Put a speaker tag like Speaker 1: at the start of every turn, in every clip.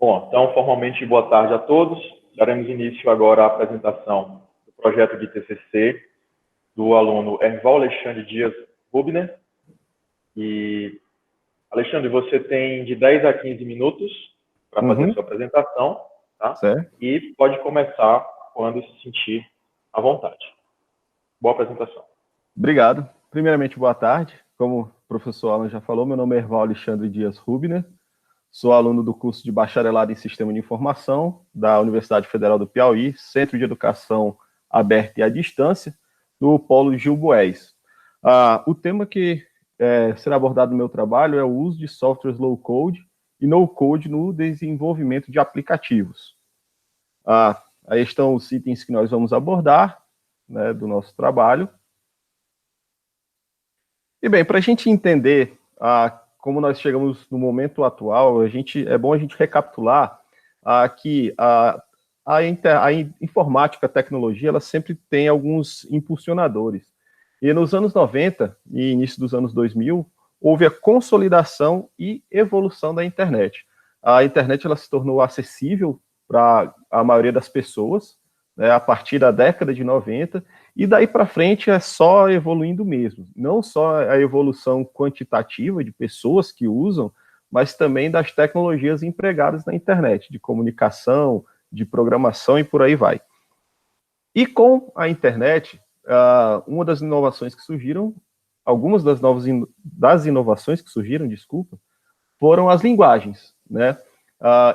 Speaker 1: Bom, então, formalmente, boa tarde a todos. Daremos início agora à apresentação do projeto de TCC do aluno Erval Alexandre Dias Rubner. E, Alexandre, você tem de 10 a 15 minutos para fazer a sua apresentação, tá?
Speaker 2: Certo.
Speaker 1: E pode começar quando se sentir à vontade. Boa apresentação.
Speaker 2: Obrigado. Primeiramente, boa tarde. Como o professor Alan já falou, meu nome é Erval Alexandre Dias Rubner. Sou aluno do curso de Bacharelado em Sistema de Informação da Universidade Federal do Piauí, Centro de Educação Aberta e à Distância, do Polo Gil Bués. O tema que será abordado no meu trabalho é o uso de softwares low-code e no-code no desenvolvimento de aplicativos. Aí estão os itens que nós vamos abordar, né, do nosso trabalho. E bem, para a gente entender como nós chegamos no momento atual, é bom a gente recapitular que a informática, a tecnologia, ela sempre tem alguns impulsionadores. E nos anos 90 e início dos anos 2000, houve a consolidação e evolução da internet. A internet ela se tornou acessível para a maioria das pessoas, né, a partir da década de 90, e daí para frente é só evoluindo mesmo. Não só a evolução quantitativa de pessoas que usam, mas também das tecnologias empregadas na internet, de comunicação, de programação e por aí vai. E com a internet, uma das inovações que surgiram, algumas das inovações que surgiram, foram as linguagens, né?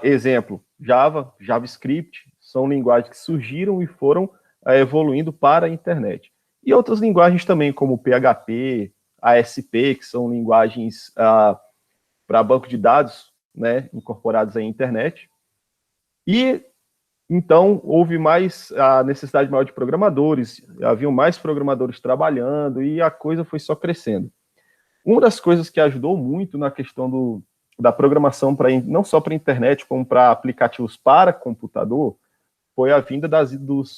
Speaker 2: Exemplo, Java, JavaScript, são linguagens que surgiram e foram evoluindo para a internet. E outras linguagens também, como PHP, ASP, que são linguagens para banco de dados, né, incorporados à internet. E, então, houve a necessidade maior de programadores, haviam mais programadores trabalhando e a coisa foi só crescendo. Uma das coisas que ajudou muito na questão da programação, não só para a internet, como para aplicativos para computador, foi a vinda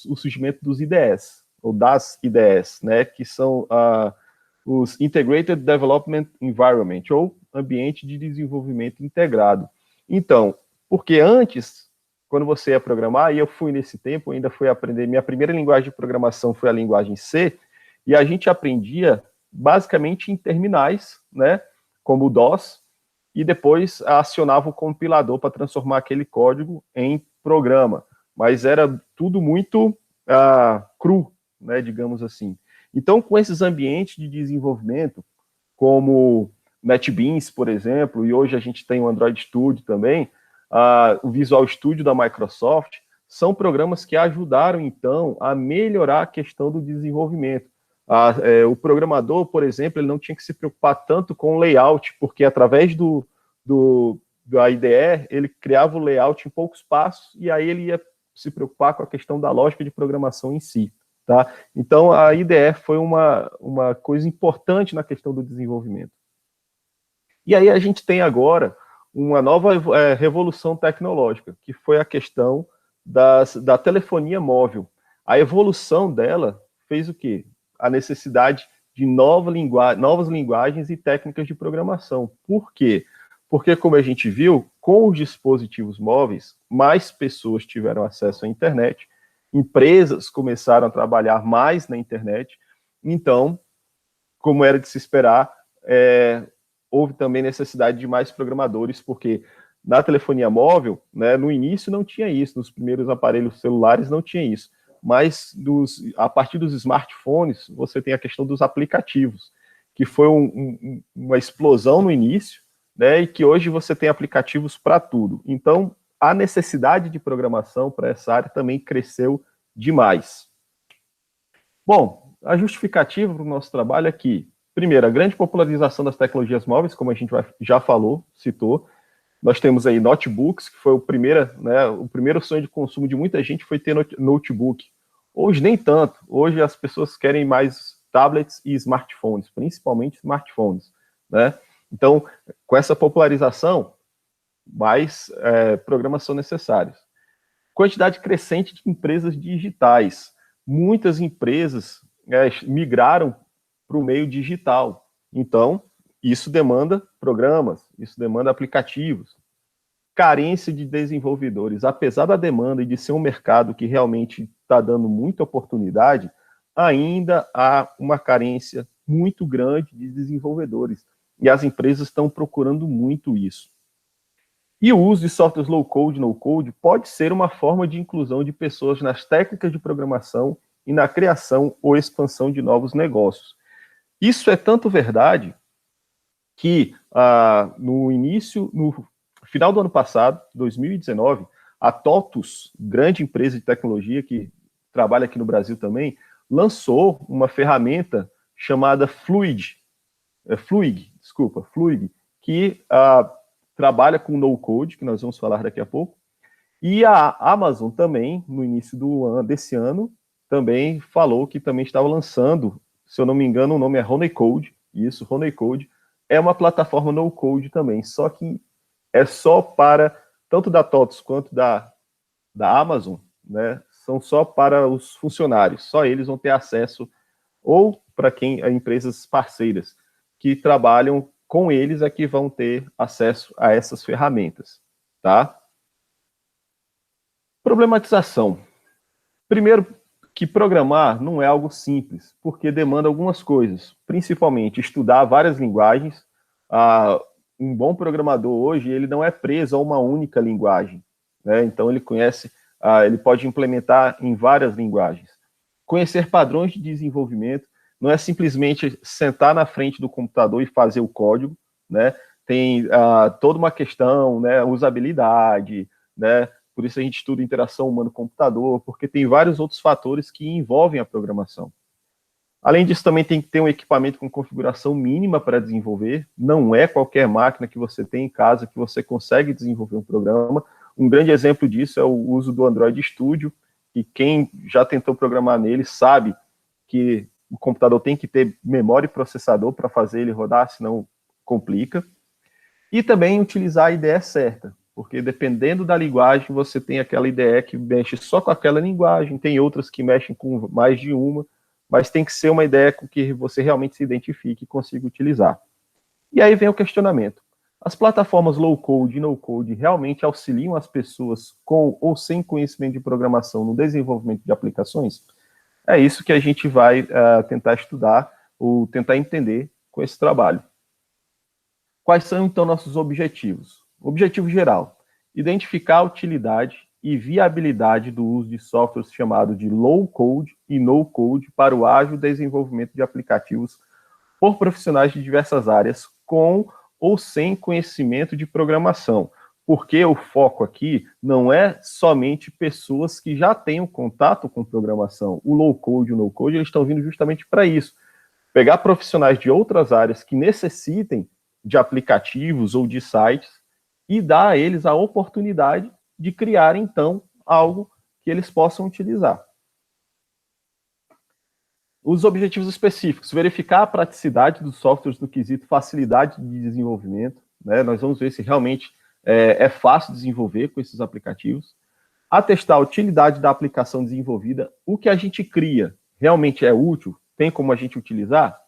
Speaker 2: o surgimento dos IDEs, ou das IDEs, né, que são os Integrated Development Environment, ou Ambiente de Desenvolvimento Integrado. Então, porque antes, quando você ia programar, e eu fui nesse tempo, ainda fui aprender, minha primeira linguagem de programação foi a linguagem C, e a gente aprendia basicamente em terminais, né, como o DOS, e depois acionava o compilador para transformar aquele código em programa. Mas era tudo muito cru, né, digamos assim. Então, com esses ambientes de desenvolvimento, como NetBeans, por exemplo, e hoje a gente tem o Android Studio também, o Visual Studio da Microsoft, são programas que ajudaram, então, a melhorar a questão do desenvolvimento. O programador, por exemplo, ele não tinha que se preocupar tanto com o layout, porque através da IDE, ele criava o layout em poucos passos, e aí ele ia se preocupar com a questão da lógica de programação em si, tá? Então, a IDE foi uma coisa importante na questão do desenvolvimento. E aí a gente tem agora uma nova revolução tecnológica, que foi a questão da telefonia móvel. A evolução dela fez o quê? A necessidade de novas linguagens e técnicas de programação. Por quê? Porque, como a gente viu, com os dispositivos móveis, mais pessoas tiveram acesso à internet, empresas começaram a trabalhar mais na internet, então, como era de se esperar, houve também necessidade de mais programadores, porque na telefonia móvel, né, no início não tinha isso, nos primeiros aparelhos celulares não tinha isso, mas a partir dos smartphones, você tem a questão dos aplicativos, que foi uma explosão no início, né, e que hoje você tem aplicativos para tudo. Então, a necessidade de programação para essa área também cresceu demais. Bom, a justificativa para o nosso trabalho é que, primeiro, a grande popularização das tecnologias móveis, como a gente já falou, citou. Nós temos aí notebooks, que foi o primeiro sonho de consumo de muita gente foi ter notebook. Hoje nem tanto. Hoje as pessoas querem mais tablets e smartphones, principalmente smartphones, né? Então, com essa popularização, mais programas são necessários. Quantidade crescente de empresas digitais. Muitas empresas migraram para o meio digital. Então, isso demanda programas, isso demanda aplicativos. carência de desenvolvedores. Apesar da demanda e de ser um mercado que realmente está dando muita oportunidade, ainda há uma carência muito grande de desenvolvedores. E as empresas estão procurando muito isso. E o uso de softwares low-code e no-code pode ser uma forma de inclusão de pessoas nas técnicas de programação e na criação ou expansão de novos negócios. Isso é tanto verdade que no final do ano passado, 2019, a TOTUS, grande empresa de tecnologia que trabalha aqui no Brasil também, lançou uma ferramenta chamada Fluid, que trabalha com no-code, que nós vamos falar daqui a pouco, e a Amazon também, no início desse ano, também falou que também estava lançando, se eu não me engano, o nome é Honeycode, isso, Honeycode, é uma plataforma no-code também, só que é só para, tanto da TOTUS quanto da Amazon, né, são só para os funcionários, só eles vão ter acesso, ou para empresas parceiras que trabalham com eles é que vão ter acesso a essas ferramentas, tá? Problematização. Primeiro, que programar não é algo simples, porque demanda algumas coisas, principalmente estudar várias linguagens. Um bom programador hoje, ele não é preso a uma única linguagem, né? Então ele ele pode implementar em várias linguagens. Conhecer padrões de desenvolvimento, não é simplesmente sentar na frente do computador e fazer o código, né? Tem toda uma questão, né, usabilidade, né? Por isso a gente estuda interação humano-computador, porque tem vários outros fatores que envolvem a programação. Além disso, também tem que ter um equipamento com configuração mínima para desenvolver. Não é qualquer máquina que você tem em casa que você consegue desenvolver um programa. Um grande exemplo disso é o uso do Android Studio, e quem já tentou programar nele sabe que o computador tem que ter memória e processador para fazer ele rodar, senão complica. E também utilizar a IDE certa, porque dependendo da linguagem, você tem aquela IDE que mexe só com aquela linguagem, tem outras que mexem com mais de uma, mas tem que ser uma IDE com que você realmente se identifique e consiga utilizar. E aí vem o questionamento. As plataformas low-code e no-code realmente auxiliam as pessoas com ou sem conhecimento de programação no desenvolvimento de aplicações? É isso que a gente vai tentar estudar ou tentar entender com esse trabalho. Quais são, então, nossos objetivos? Objetivo geral: identificar a utilidade e viabilidade do uso de softwares chamados de low-code e no-code para o ágil desenvolvimento de aplicativos por profissionais de diversas áreas, com ou sem conhecimento de programação. Porque o foco aqui não é somente pessoas que já tenham contato com programação. O low-code e o no-code, eles estão vindo justamente para isso. Pegar profissionais de outras áreas que necessitem de aplicativos ou de sites e dar a eles a oportunidade de criar, então, algo que eles possam utilizar. Os objetivos específicos: verificar a praticidade dos softwares no quesito facilidade de desenvolvimento, né? Nós vamos ver se realmente é fácil desenvolver com esses aplicativos. Atestar a utilidade da aplicação desenvolvida, o que a gente cria realmente é útil, tem como a gente utilizar,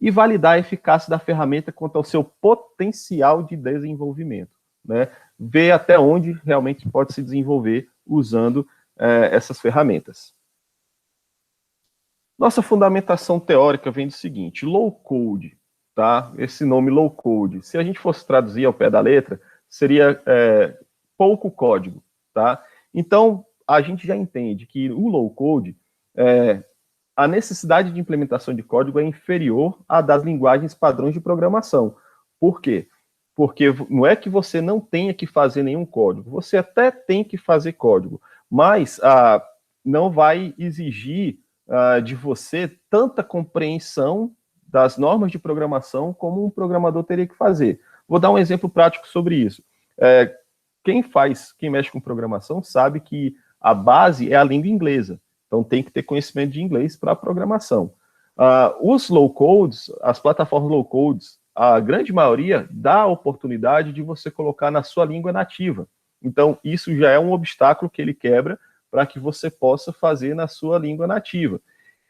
Speaker 2: e validar a eficácia da ferramenta quanto ao seu potencial de desenvolvimento, né? Ver até onde realmente pode se desenvolver usando essas ferramentas. Nossa fundamentação teórica vem do seguinte: low code, tá? Esse nome low code, se a gente fosse traduzir ao pé da letra, seria pouco código, tá? Então, a gente já entende que o low code, a necessidade de implementação de código é inferior à das linguagens padrões de programação. Por quê? Porque não é que você não tenha que fazer nenhum código, você até tem que fazer código, mas não vai exigir de você tanta compreensão das normas de programação como um programador teria que fazer. Vou dar um exemplo prático sobre isso. Quem mexe com programação sabe que a base é a língua inglesa, então tem que ter conhecimento de inglês para a programação. Os low-codes, as plataformas low-codes, a grande maioria dá a oportunidade de você colocar na sua língua nativa. Então, isso já é um obstáculo que ele quebra para que você possa fazer na sua língua nativa.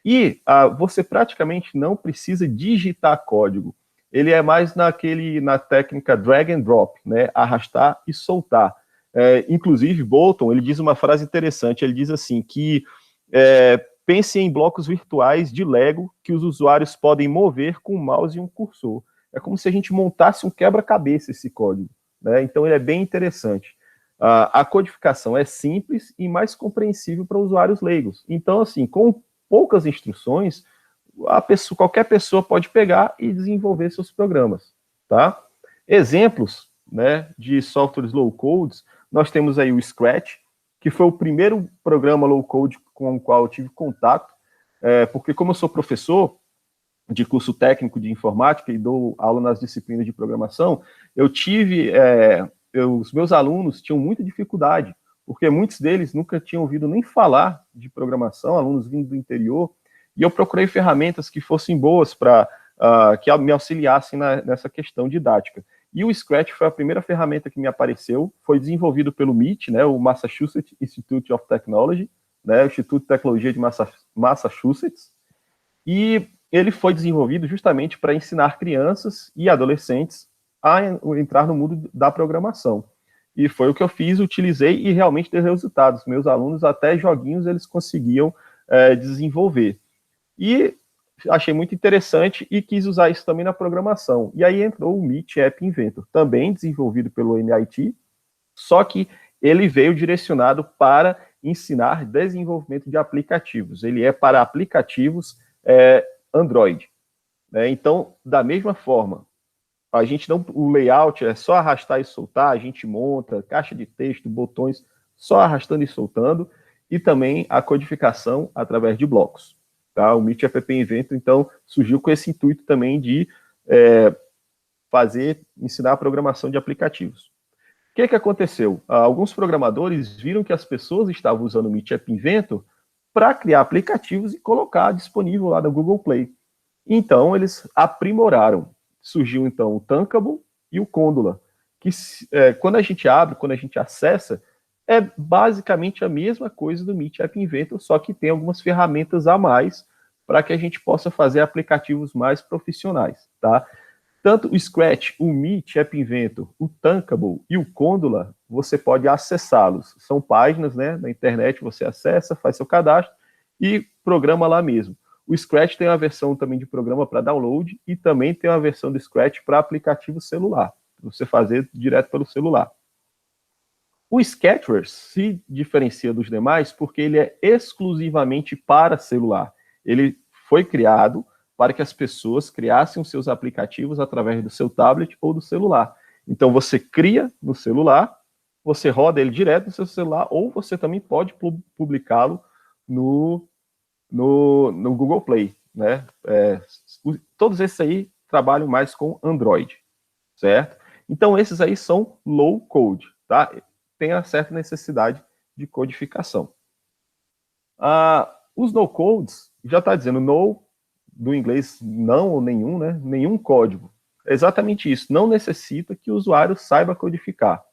Speaker 2: E você praticamente não precisa digitar código. Ele é mais na técnica drag and drop, né? Arrastar e soltar. Inclusive, Bolton, ele diz uma frase interessante, ele diz assim, que pense em blocos virtuais de Lego que os usuários podem mover com um mouse e um cursor. É como se a gente montasse um quebra-cabeça esse código, né? Então, ele é bem interessante. A codificação é simples e mais compreensível para usuários leigos. Então, assim, com poucas instruções, qualquer pessoa pode pegar e desenvolver seus programas, tá? Exemplos, né, de softwares low-code, nós temos aí o Scratch, que foi o primeiro programa low-code com o qual eu tive contato, porque como eu sou professor de curso técnico de informática e dou aula nas disciplinas de programação, os meus alunos tinham muita dificuldade, porque muitos deles nunca tinham ouvido nem falar de programação, alunos vindo do interior, e eu procurei ferramentas que fossem boas para que me auxiliassem nessa questão didática. E o Scratch foi a primeira ferramenta que me apareceu, foi desenvolvido pelo MIT, né, o Massachusetts Institute of Technology, né, o Instituto de Tecnologia de Massachusetts, e ele foi desenvolvido justamente para ensinar crianças e adolescentes a entrar no mundo da programação. E foi o que eu fiz, utilizei e realmente deu resultados. Meus alunos, até joguinhos, eles conseguiam desenvolver. E achei muito interessante e quis usar isso também na programação. E aí entrou o Meet App Inventor, também desenvolvido pelo MIT, só que ele veio direcionado para ensinar desenvolvimento de aplicativos. Ele é para aplicativos Android. Né? Então, da mesma forma, o layout é só arrastar e soltar, a gente monta caixa de texto, botões, só arrastando e soltando, e também a codificação através de blocos. Tá? O Meet App Inventor, então, surgiu com esse intuito também de ensinar a programação de aplicativos. O que aconteceu? Alguns programadores viram que as pessoas estavam usando o Meet App Inventor para criar aplicativos e colocar disponível lá no Google Play. Então, eles aprimoraram. Surgiu, então, o Thunkable e o Condola, que quando a gente abre, quando a gente acessa, é basicamente a mesma coisa do Meet App Inventor, só que tem algumas ferramentas a mais para que a gente possa fazer aplicativos mais profissionais, tá? Tanto o Scratch, o Meet App Inventor, o Thunkable e o Condola, você pode acessá-los. São páginas, né, na internet, você acessa, faz seu cadastro e programa lá mesmo. O Scratch tem uma versão também de programa para download e também tem uma versão do Scratch para aplicativo celular, para você fazer direto pelo celular. O Sketchers se diferencia dos demais porque ele é exclusivamente para celular. Ele foi criado para que as pessoas criassem os seus aplicativos através do seu tablet ou do celular. Então, você cria no celular, você roda ele direto no seu celular, ou você também pode publicá-lo no Google Play. Né? Todos esses aí trabalham mais com Android, certo? Então, esses aí são low code, tá? Tem a certa necessidade de codificação. Os no codes, já está dizendo no, do inglês não ou nenhum, né? Nenhum código. É exatamente isso, não necessita que o usuário saiba codificar.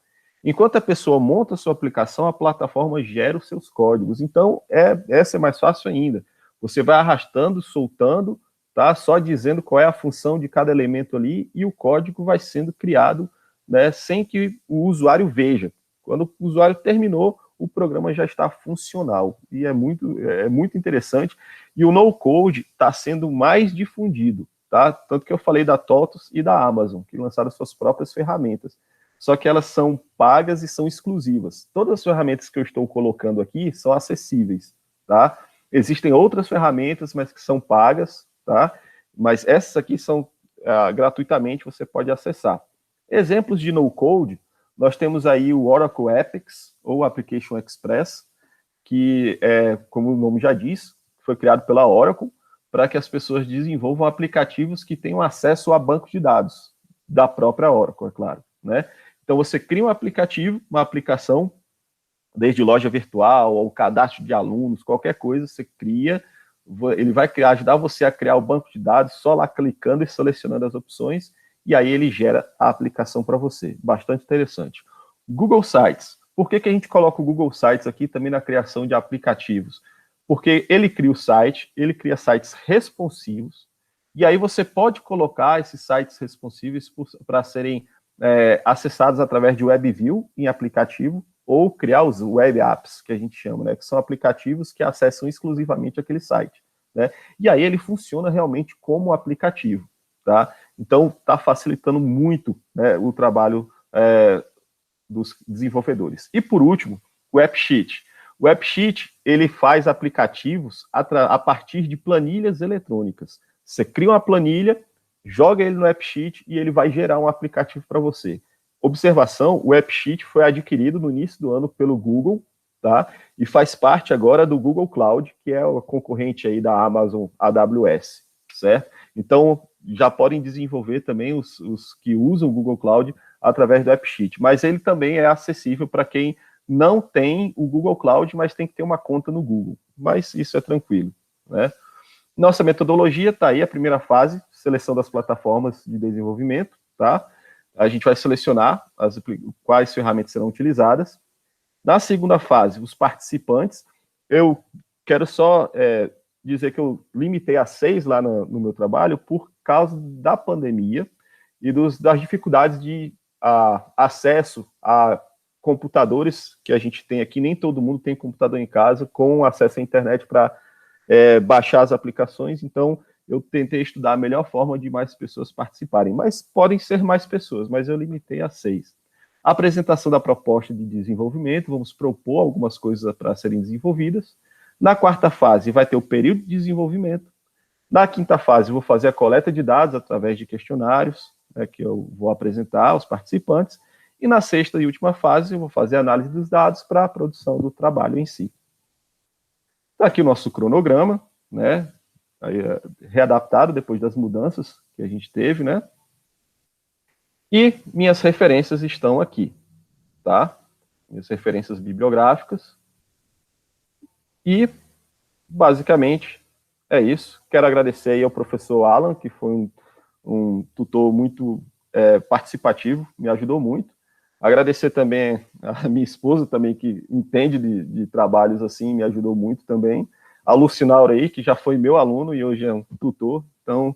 Speaker 2: Enquanto a pessoa monta a sua aplicação, a plataforma gera os seus códigos. Então, essa é mais fácil ainda. Você vai arrastando, soltando, tá? Só dizendo qual é a função de cada elemento ali e o código vai sendo criado, né, sem que o usuário veja. Quando o usuário terminou, o programa já está funcional. E é muito interessante. E o no-code está sendo mais difundido, tá? Tanto que eu falei da TOTUS e da Amazon, que lançaram suas próprias ferramentas. Só que elas são pagas e são exclusivas. Todas as ferramentas que eu estou colocando aqui são acessíveis, tá? Existem outras ferramentas, mas que são pagas, tá? Mas essas aqui são gratuitamente, você pode acessar. Exemplos de no-code, nós temos aí o Oracle Apex, ou Application Express, que, como o nome já diz, foi criado pela Oracle, para que as pessoas desenvolvam aplicativos que tenham acesso a banco de dados, da própria Oracle, é claro, né? Então, você cria um aplicativo, uma aplicação, desde loja virtual, ou cadastro de alunos, qualquer coisa, você cria, ele vai ajudar você a criar o banco de dados, só lá clicando e selecionando as opções, e aí ele gera a aplicação para você. Bastante interessante. Google Sites. Por que a gente coloca o Google Sites aqui também na criação de aplicativos? Porque ele cria o site, ele cria sites responsivos, e aí você pode colocar esses sites responsivos para serem acessados através de WebView em aplicativo, ou criar os web apps, que a gente chama, né, que são aplicativos que acessam exclusivamente aquele site, né? E aí ele funciona realmente como aplicativo, tá? Então, está facilitando muito, né, o trabalho dos desenvolvedores. E, por último, o AppSheet. O AppSheet, ele faz aplicativos a partir de planilhas eletrônicas. Você cria uma planilha, joga ele no AppSheet e ele vai gerar um aplicativo para você. Observação, o AppSheet foi adquirido no início do ano pelo Google, tá? E faz parte agora do Google Cloud, que é o concorrente aí da Amazon AWS, certo? Então, já podem desenvolver também os que usam o Google Cloud através do AppSheet, mas ele também é acessível para quem não tem o Google Cloud, mas tem que ter uma conta no Google, mas isso é tranquilo, né? Nossa metodologia está aí, a primeira fase, seleção das plataformas de desenvolvimento, tá? A gente vai selecionar quais ferramentas serão utilizadas. Na segunda fase, os participantes, eu quero só dizer que eu limitei a 6 lá no meu trabalho por causa da pandemia e das dificuldades de acesso a computadores que a gente tem aqui. Nem todo mundo tem computador em casa com acesso à internet para baixar as aplicações, então eu tentei estudar a melhor forma de mais pessoas participarem, mas podem ser mais pessoas, mas eu limitei a 6. A apresentação da proposta de desenvolvimento, vamos propor algumas coisas para serem desenvolvidas. Na quarta fase vai ter o período de desenvolvimento. Na quinta fase eu vou fazer a coleta de dados através de questionários, né, que eu vou apresentar aos participantes. E na sexta e última fase eu vou fazer a análise dos dados para a produção do trabalho em si. Está aqui o nosso cronograma, né? Aí, readaptado depois das mudanças que a gente teve, né? E minhas referências estão aqui, tá? Minhas referências bibliográficas. E, basicamente, é isso. Quero agradecer aí ao professor Alan, que foi um tutor muito participativo, me ajudou muito. Agradecer também a minha esposa, também, que entende de trabalhos assim, me ajudou muito também. A Lucinaura aí, que já foi meu aluno e hoje é um tutor. Então,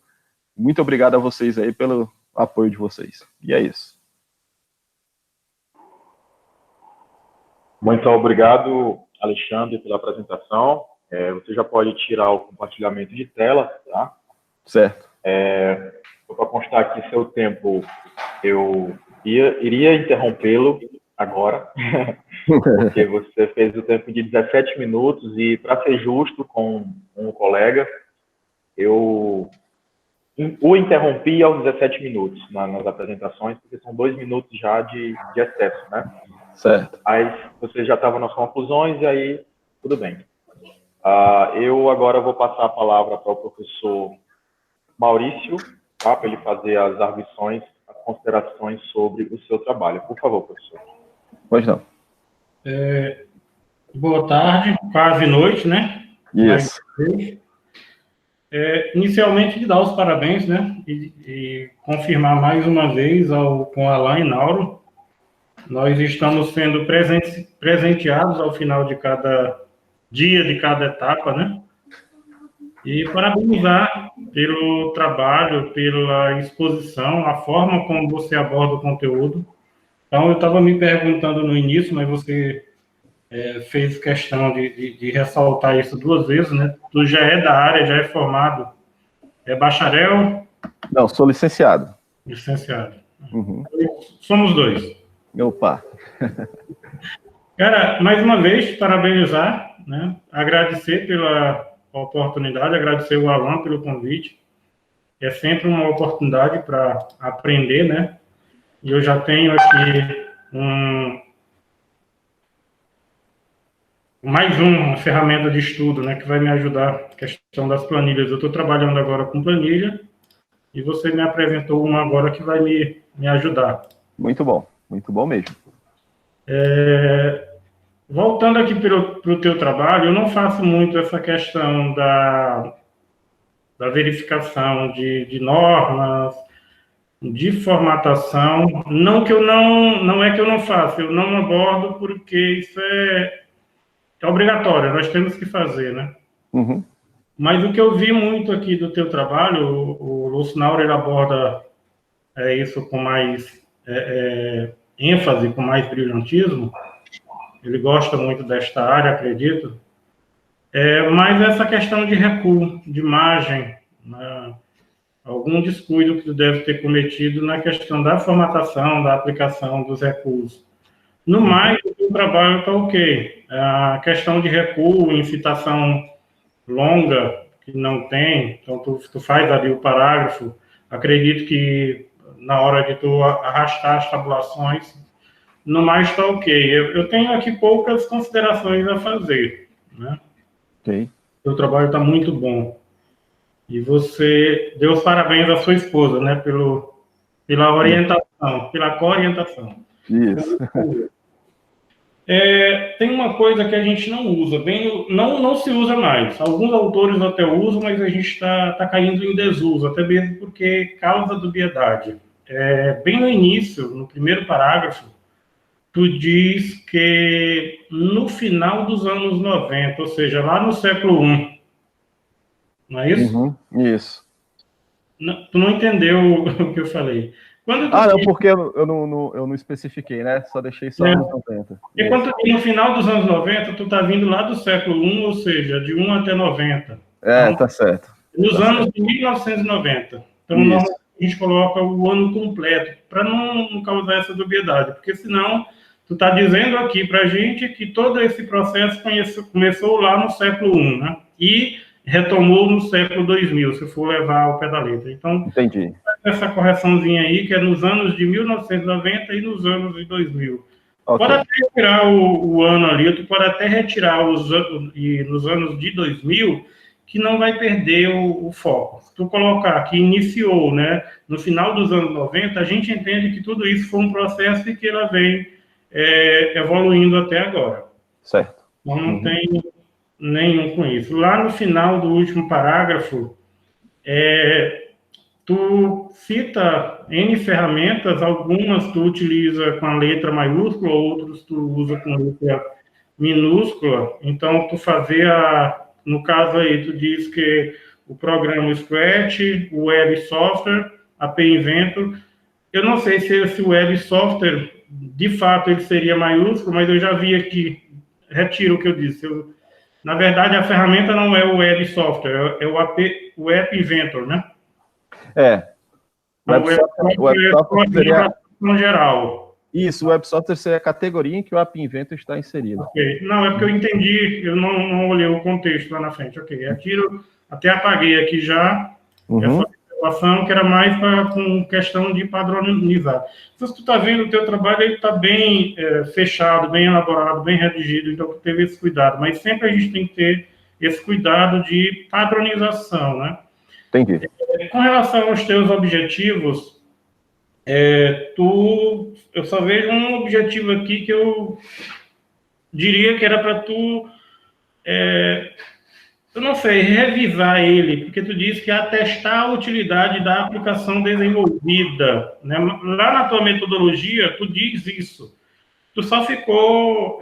Speaker 2: muito obrigado a vocês aí pelo apoio de vocês. E é isso.
Speaker 1: Muito obrigado, Alexandre, pela apresentação. Você já pode tirar o compartilhamento de tela, tá?
Speaker 2: Certo.
Speaker 1: Para constar aqui seu tempo, eu iria interrompê-lo agora, porque você fez o tempo de 17 minutos e, para ser justo com um colega, eu o interrompi aos 17 minutos nas apresentações, porque são 2 minutos já de excesso, né?
Speaker 2: Certo.
Speaker 1: Aí você já estava nas conclusões e aí tudo bem. Eu agora vou passar a palavra para o professor Maurício, tá? Para ele fazer as arguições, as considerações sobre o seu trabalho. Por favor, professor.
Speaker 2: Pois não.
Speaker 3: Boa tarde, quase noite, né?
Speaker 2: Isso.
Speaker 3: Inicialmente, dar os parabéns, né? E confirmar mais uma vez com Alain e Nauro. Nós estamos sendo presenteados ao final de cada dia, de cada etapa, né? E parabenizar pelo trabalho, pela exposição, a forma como você aborda o conteúdo. Então, eu estava me perguntando no início, mas você fez questão de ressaltar isso 2 vezes, né? Tu já é da área, já é formado. É bacharel?
Speaker 2: Não, sou licenciado.
Speaker 3: Licenciado.
Speaker 2: Uhum.
Speaker 3: Somos 2.
Speaker 2: Opa.
Speaker 3: Cara, mais uma vez, parabenizar, né? Agradecer pela oportunidade, agradecer o Alan pelo convite. É sempre uma oportunidade para aprender, né? E eu já tenho aqui mais uma ferramenta de estudo, né, que vai me ajudar na questão das planilhas. Eu estou trabalhando agora com planilha e você me apresentou uma agora que vai me ajudar.
Speaker 2: Muito bom mesmo.
Speaker 3: Voltando aqui para o teu trabalho, eu não faço muito essa questão da verificação de normas, de formatação. Não é que eu não faço, eu não abordo porque isso é obrigatório, nós temos que fazer, né?
Speaker 2: Uhum.
Speaker 3: Mas o que eu vi muito aqui do teu trabalho, o Lucinauro, ele aborda isso com mais ênfase, com mais brilhantismo, ele gosta muito desta área, acredito, mas essa questão de recuo, de margem, né, algum descuido que tu deve ter cometido na questão da formatação, da aplicação dos recursos. No mais, o trabalho está ok. A questão de recuo em citação longa, que não tem, então tu faz ali o parágrafo, acredito que na hora de tu arrastar as tabulações, no mais está ok. Eu tenho aqui poucas considerações a fazer, né?
Speaker 2: Ok.
Speaker 3: O trabalho está muito bom. E você deu os parabéns à sua esposa, né, pela orientação, pela co-orientação.
Speaker 2: Isso.
Speaker 3: Tem uma coisa que a gente não usa, não se usa mais. Alguns autores até usam, mas a gente está caindo em desuso, até mesmo porque causa dubiedade. Bem no início, no primeiro parágrafo, tu diz que no final dos anos 90, ou seja, lá no século I, não é isso?
Speaker 2: Uhum, isso.
Speaker 3: Não, tu não entendeu o que eu falei. Quando tu
Speaker 2: Não, porque eu não especifiquei, né? Só deixei só nos 90.
Speaker 3: E quando tu diz no final dos anos 90, tu tá vindo lá do século I, ou seja, de 1 até 90.
Speaker 2: Então, tá certo.
Speaker 3: Nos anos de 1990. Então, normalmente a gente coloca o ano completo, para não causar essa dubiedade, porque senão tu está dizendo aqui para a gente que todo esse processo começou lá no século I, né? E retomou no século 2000, se for levar ao pé da letra. Então,
Speaker 2: entendi.
Speaker 3: Essa correçãozinha aí, que é nos anos de 1990 e nos anos de 2000. Okay. Pode até retirar o ano ali, tu pode até retirar nos anos de 2000, que não vai perder o foco. Se tu colocar que iniciou, né, no final dos anos 90, a gente entende que tudo isso foi um processo e que ela vem evoluindo até agora.
Speaker 2: Certo.
Speaker 3: Então, não tem nenhum com isso. Lá no final do último parágrafo, tu cita N ferramentas, algumas tu utiliza com a letra maiúscula, outros tu usa com letra minúscula. Então, tu no caso aí, tu diz que o programa Scratch, o Web Software, AP Inventor. Eu não sei se esse Web Software, de fato, ele seria maiúsculo, mas eu já vi aqui, retiro o que eu disse. Na verdade, a ferramenta não é o Web Software, é o App Inventor, né?
Speaker 2: O Web Software seria
Speaker 3: geral.
Speaker 2: Isso, o Web Software seria a categoria em que o App Inventor está inserido.
Speaker 3: Ok. Não, é porque eu entendi, eu não olhei o contexto lá na frente. Ok, até apaguei aqui já essa observação, que era mais com questão de padronizar. Então, se tu está vendo o teu trabalho, ele está bem fechado, bem elaborado, bem redigido, então tu teve esse cuidado. Mas sempre a gente tem que ter esse cuidado de padronização, né?
Speaker 2: Entendi.
Speaker 3: Com relação aos teus objetivos, eu só vejo um objetivo aqui que eu diria que era para tu, eu não sei, revisar ele, porque tu disse que atestar a utilidade da aplicação desenvolvida, né? Lá na tua metodologia, tu diz isso. Tu só ficou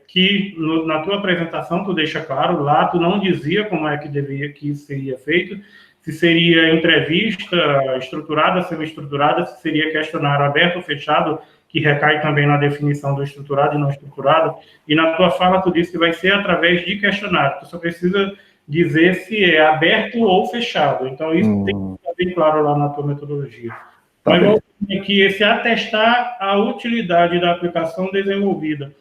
Speaker 3: que na tua apresentação tu deixa claro, lá tu não dizia como é que isso seria feito, se seria entrevista estruturada, semi-estruturada, se seria questionário aberto ou fechado, que recai também na definição do estruturado e não estruturado. E na tua fala tu disse que vai ser através de questionário. Tu só precisa dizer se é aberto ou fechado. Então isso tem que estar bem claro lá na tua metodologia. Mas vamos dizer que esse atestar a utilidade da aplicação desenvolvida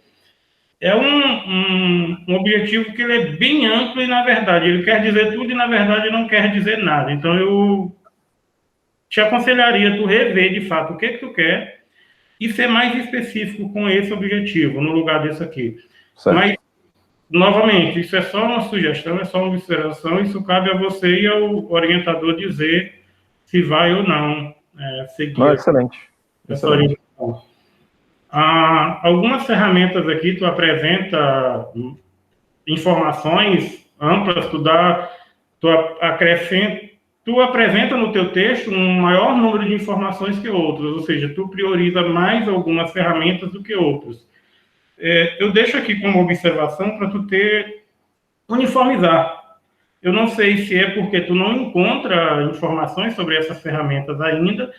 Speaker 3: é um objetivo que ele é bem amplo e, na verdade, ele quer dizer tudo e, na verdade, não quer dizer nada. Então, eu te aconselharia tu rever, de fato, o que tu quer e ser mais específico com esse objetivo, no lugar desse aqui.
Speaker 2: Certo.
Speaker 3: Mas, novamente, isso é só uma sugestão, é só uma observação, isso cabe a você e ao orientador dizer se vai ou não seguir.
Speaker 2: Excelente.
Speaker 3: Essa orientação. Algumas ferramentas aqui, tu apresenta informações amplas, tu apresenta no teu texto um maior número de informações que outras, ou seja, tu prioriza mais algumas ferramentas do que outras. Eu deixo aqui como observação para tu uniformizar. Eu não sei se é porque tu não encontra informações sobre essas ferramentas ainda.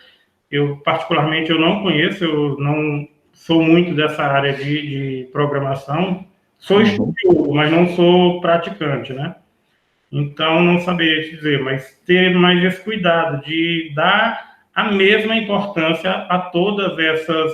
Speaker 3: Eu, particularmente, eu não conheço, eu sou muito dessa área de programação, sou estudioso, mas não sou praticante, né? Então, não saberia te dizer, mas ter mais esse cuidado de dar a mesma importância a todas essas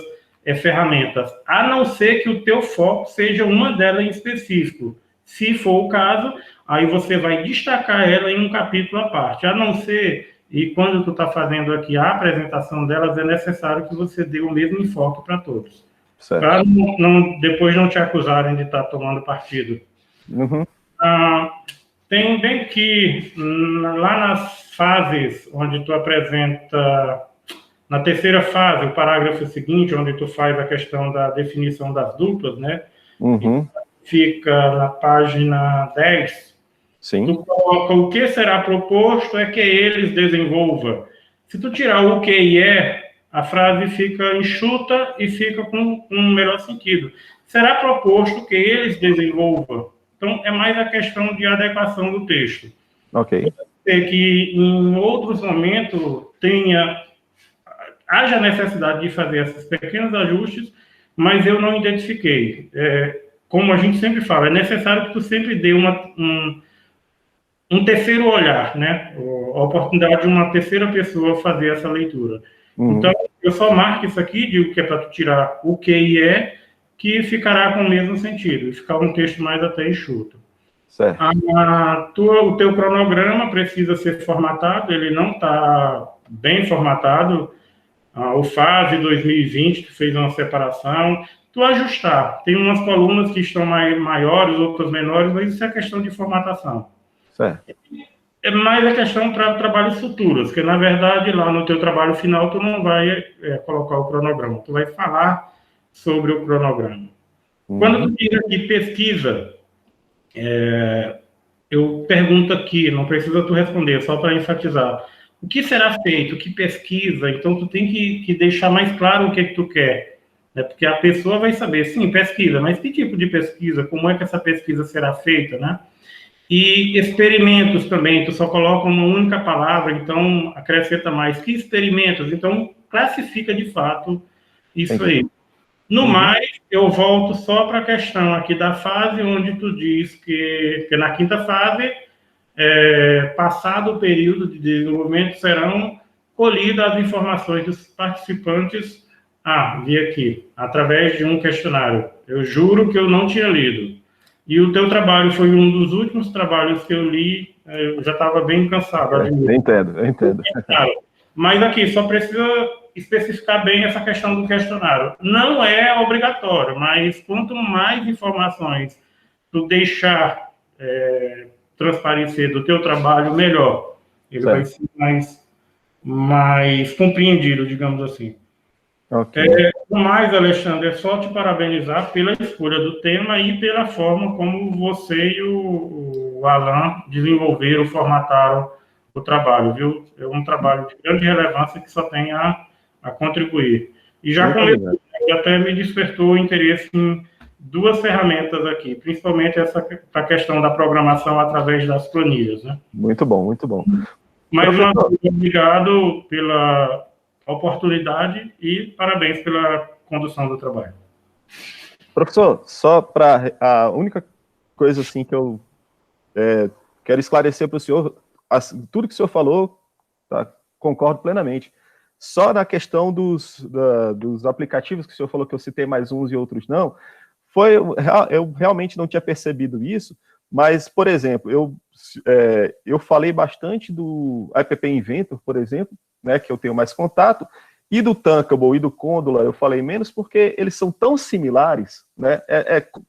Speaker 3: ferramentas, a não ser que o teu foco seja uma delas em específico. Se for o caso, aí você vai destacar ela em um capítulo à parte. A não ser, e quando tu está fazendo aqui a apresentação delas, é necessário que você dê o mesmo enfoque para todos. Para depois não te acusarem de estar tomando partido.
Speaker 2: Uhum.
Speaker 3: Tem bem que lá nas fases onde tu apresenta, na terceira fase, o parágrafo seguinte, onde tu faz a questão da definição das duplas, né?
Speaker 2: Uhum.
Speaker 3: Fica na página 10.
Speaker 2: Sim.
Speaker 3: Tu coloca o que será proposto é que eles desenvolvam. Se tu tirar o que e é, a frase fica enxuta e fica com um melhor sentido. Será proposto que eles desenvolvam. Então, é mais a questão de adequação do texto.
Speaker 2: Ok.
Speaker 3: Que em outros momentos haja necessidade de fazer esses pequenos ajustes, mas eu não identifiquei. Como a gente sempre fala, é necessário que tu sempre dê um terceiro olhar, né? A oportunidade de uma terceira pessoa fazer essa leitura.
Speaker 2: Uhum.
Speaker 3: Então, eu só marco isso aqui, digo que é para tu tirar o que e é, que ficará com o mesmo sentido, ficar um texto mais até enxuto.
Speaker 2: Certo.
Speaker 3: O teu cronograma precisa ser formatado, ele não está bem formatado. O FASE 2020, que fez uma separação, tu ajustar. Tem umas colunas que estão maiores, outras menores, mas isso é questão de formatação.
Speaker 2: Certo.
Speaker 3: É mais a questão para trabalhos futuros, porque, na verdade, lá no teu trabalho final, tu não vai colocar o cronograma, tu vai falar sobre o cronograma.
Speaker 2: Uhum.
Speaker 3: Quando tu diz aqui pesquisa, eu pergunto aqui, não precisa tu responder, só para enfatizar. O que será feito? Que pesquisa? Então, tu tem que deixar mais claro o que tu quer. Né? Porque a pessoa vai saber, sim, pesquisa, mas que tipo de pesquisa? Como é que essa pesquisa será feita, né? E experimentos também, tu só coloca uma única palavra, então acrescenta mais. Que experimentos? Então, classifica de fato isso aí. No mais, eu volto só para a questão aqui da fase, onde tu diz que na quinta fase, passado o período de desenvolvimento, serão colhidas as informações dos participantes, vi aqui, através de um questionário. Eu juro que eu não tinha lido. E o teu trabalho foi um dos últimos trabalhos que eu li, eu já estava bem cansado.
Speaker 2: Eu entendo.
Speaker 3: Mas aqui, só precisa especificar bem essa questão do questionário. Não é obrigatório, mas quanto mais informações tu deixar transparecer do teu trabalho, melhor. Ele vai ser mais compreendido, digamos assim.
Speaker 2: Okay.
Speaker 3: No mais, Alexandre, é só te parabenizar pela escolha do tema e pela forma como você e o Alan desenvolveram, formataram o trabalho, viu? É um trabalho de grande relevância que só tem a contribuir. E já começou, até me despertou o interesse em duas ferramentas aqui, principalmente essa questão da programação através das planilhas, né?
Speaker 2: Muito bom, muito bom.
Speaker 3: Mais uma vez, obrigado pela oportunidade e parabéns pela condução do trabalho.
Speaker 2: Professor, só para a única coisa assim que eu quero esclarecer para o senhor, tudo que o senhor falou, tá, concordo plenamente. Só na questão dos aplicativos que o senhor falou que eu citei mais uns e outros não, eu realmente não tinha percebido isso, mas, por exemplo, eu falei bastante do App Inventor, por exemplo, né, que eu tenho mais contato, e do Thunkable e do Condola eu falei menos porque eles são tão similares, né,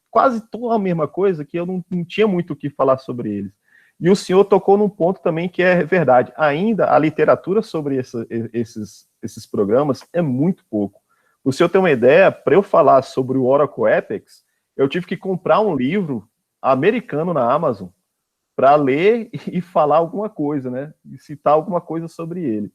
Speaker 2: quase toda a mesma coisa que eu não tinha muito o que falar sobre eles. E o senhor tocou num ponto também que é verdade. Ainda a literatura sobre esses programas é muito pouco. O senhor tem uma ideia, para eu falar sobre o Oracle Apex, eu tive que comprar um livro americano na Amazon para ler e falar alguma coisa, né? E citar alguma coisa sobre ele.